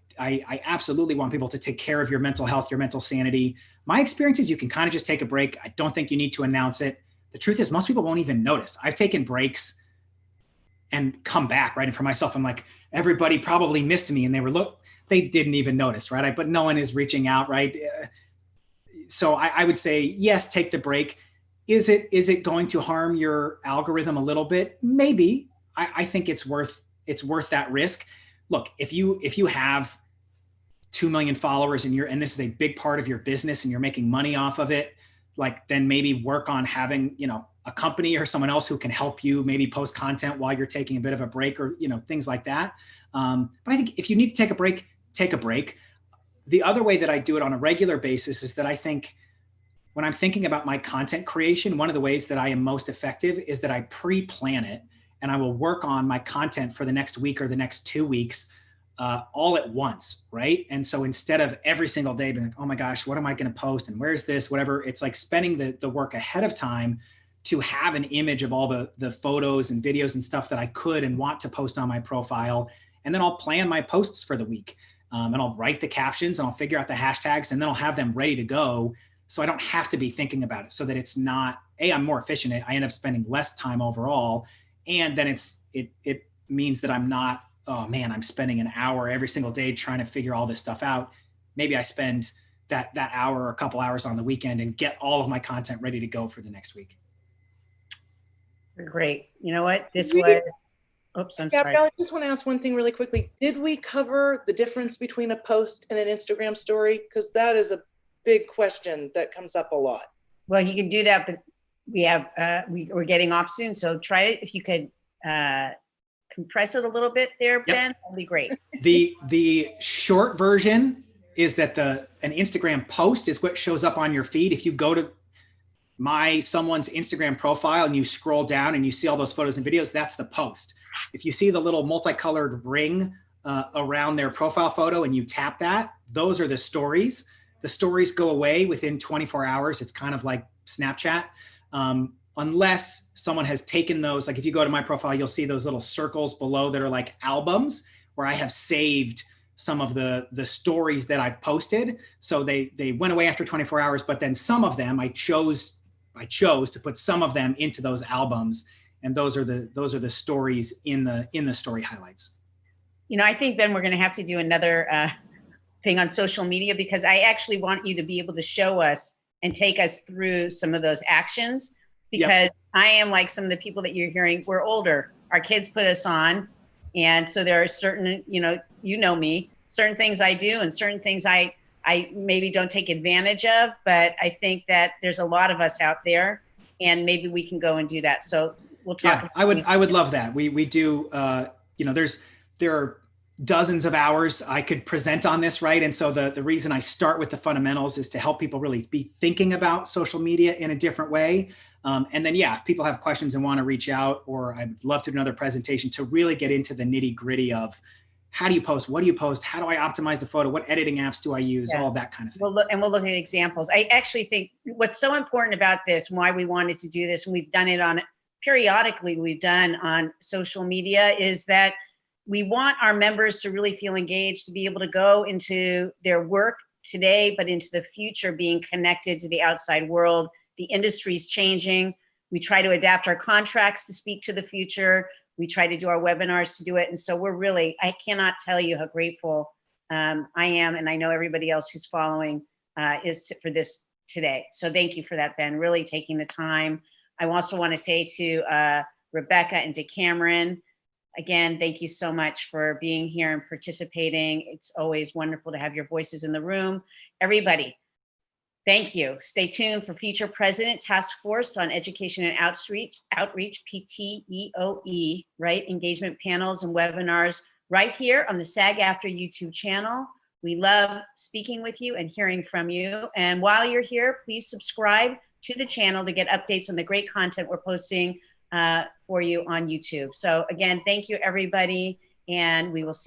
absolutely want people to take care of your mental health, your mental sanity. My experience is you can kind of just take a break. I don't think you need to announce it. The truth is most people won't even notice. I've taken breaks and come back, right? And for myself, I'm like, everybody probably missed me, and they didn't even notice, right? But no one is reaching out, right? So I would say, yes, take the break. Is it going to harm your algorithm a little bit? Maybe. I think it's worth that risk. Look, if you have 2 million followers and this is a big part of your business and you're making money off of it, then maybe work on having, a company or someone else who can help you maybe post content while you're taking a bit of a break, or, things like that. But I think if you need to take a break, take a break. The other way that I do it on a regular basis is that I think when I'm thinking about my content creation, one of the ways that I am most effective is that I pre-plan it, and I will work on my content for the next week or the next 2 weeks all at once, right? And so instead of every single day being like, oh my gosh, what am I going to post and where's this, whatever, it's like spending the work ahead of time to have an image of all the photos and videos and stuff that I could and want to post on my profile. and then I'll plan my posts for the week. And I'll write the captions and I'll figure out the hashtags, and then I'll have them ready to go. So I don't have to be thinking about it, so that it's not, I'm more efficient. I end up spending less time overall. And then it means that I'm not, oh man, I'm spending an hour every single day trying to figure all this stuff out. Maybe I spend that hour or a couple hours on the weekend and get all of my content ready to go for the next week. Great. You know what? This was, oops, I'm sorry. I just want to ask one thing really quickly. Did we cover the difference between a post and an Instagram story? Because that is a big question that comes up a lot. Well, you can do that, but we have, we're getting off soon. So try it. If you could compress it a little bit there, Ben, that'd be great. The short version is that an Instagram post is what shows up on your feed. If you go to someone's Instagram profile and you scroll down and you see all those photos and videos, that's the post. If you see the little multicolored ring around their profile photo and you tap that, those are the stories. The stories go away within 24 hours. It's kind of like Snapchat. Unless someone has taken those, like if you go to my profile, you'll see those little circles below that are like albums where I have saved some of the stories that I've posted. So they went away after 24 hours, but then some of them I chose to put some of them into those albums. And those are the stories in the story highlights. You know, I think, Ben, we're going to have to do another thing on social media, because I actually want you to be able to show us and take us through some of those actions, because I am like some of the people that you're hearing, we're older. Our kids put us on. And so there are certain, you know me, certain things I do and certain things I maybe don't take advantage of, but I think that there's a lot of us out there, and maybe we can go and do that. So we'll talk. Yeah, I would love that. We do, there are dozens of hours I could present on this, right? And so the reason I start with the fundamentals is to help people really be thinking about social media in a different way. And then, if people have questions and want to reach out, or I'd love to do another presentation to really get into the nitty gritty of how do you post? What do you post? How do I optimize the photo? What editing apps do I use? All of that kind of thing. We'll look at examples. I actually think what's so important about this, and why we wanted to do this, and we've done it periodically, we've done on social media, is that we want our members to really feel engaged, to be able to go into their work today, but into the future, being connected to the outside world. The industry's changing. We try to adapt our contracts to speak to the future. We try to do our webinars to do it. And so I cannot tell you how grateful I am, and I know everybody else who's following for this today. So thank you for that, Ben, really taking the time. I also want to say to Rebecca and to Cameron, again, thank you so much for being here and participating. It's always wonderful to have your voices in the room. Everybody, thank you. Stay tuned for future President Task Force on Education and Outreach, PTEOE, right? Engagement panels and webinars right here on the SAG-AFTRA YouTube channel. We love speaking with you and hearing from you. And while you're here, please subscribe to the channel to get updates on the great content we're posting for you on YouTube. So again, thank you, everybody, and we will see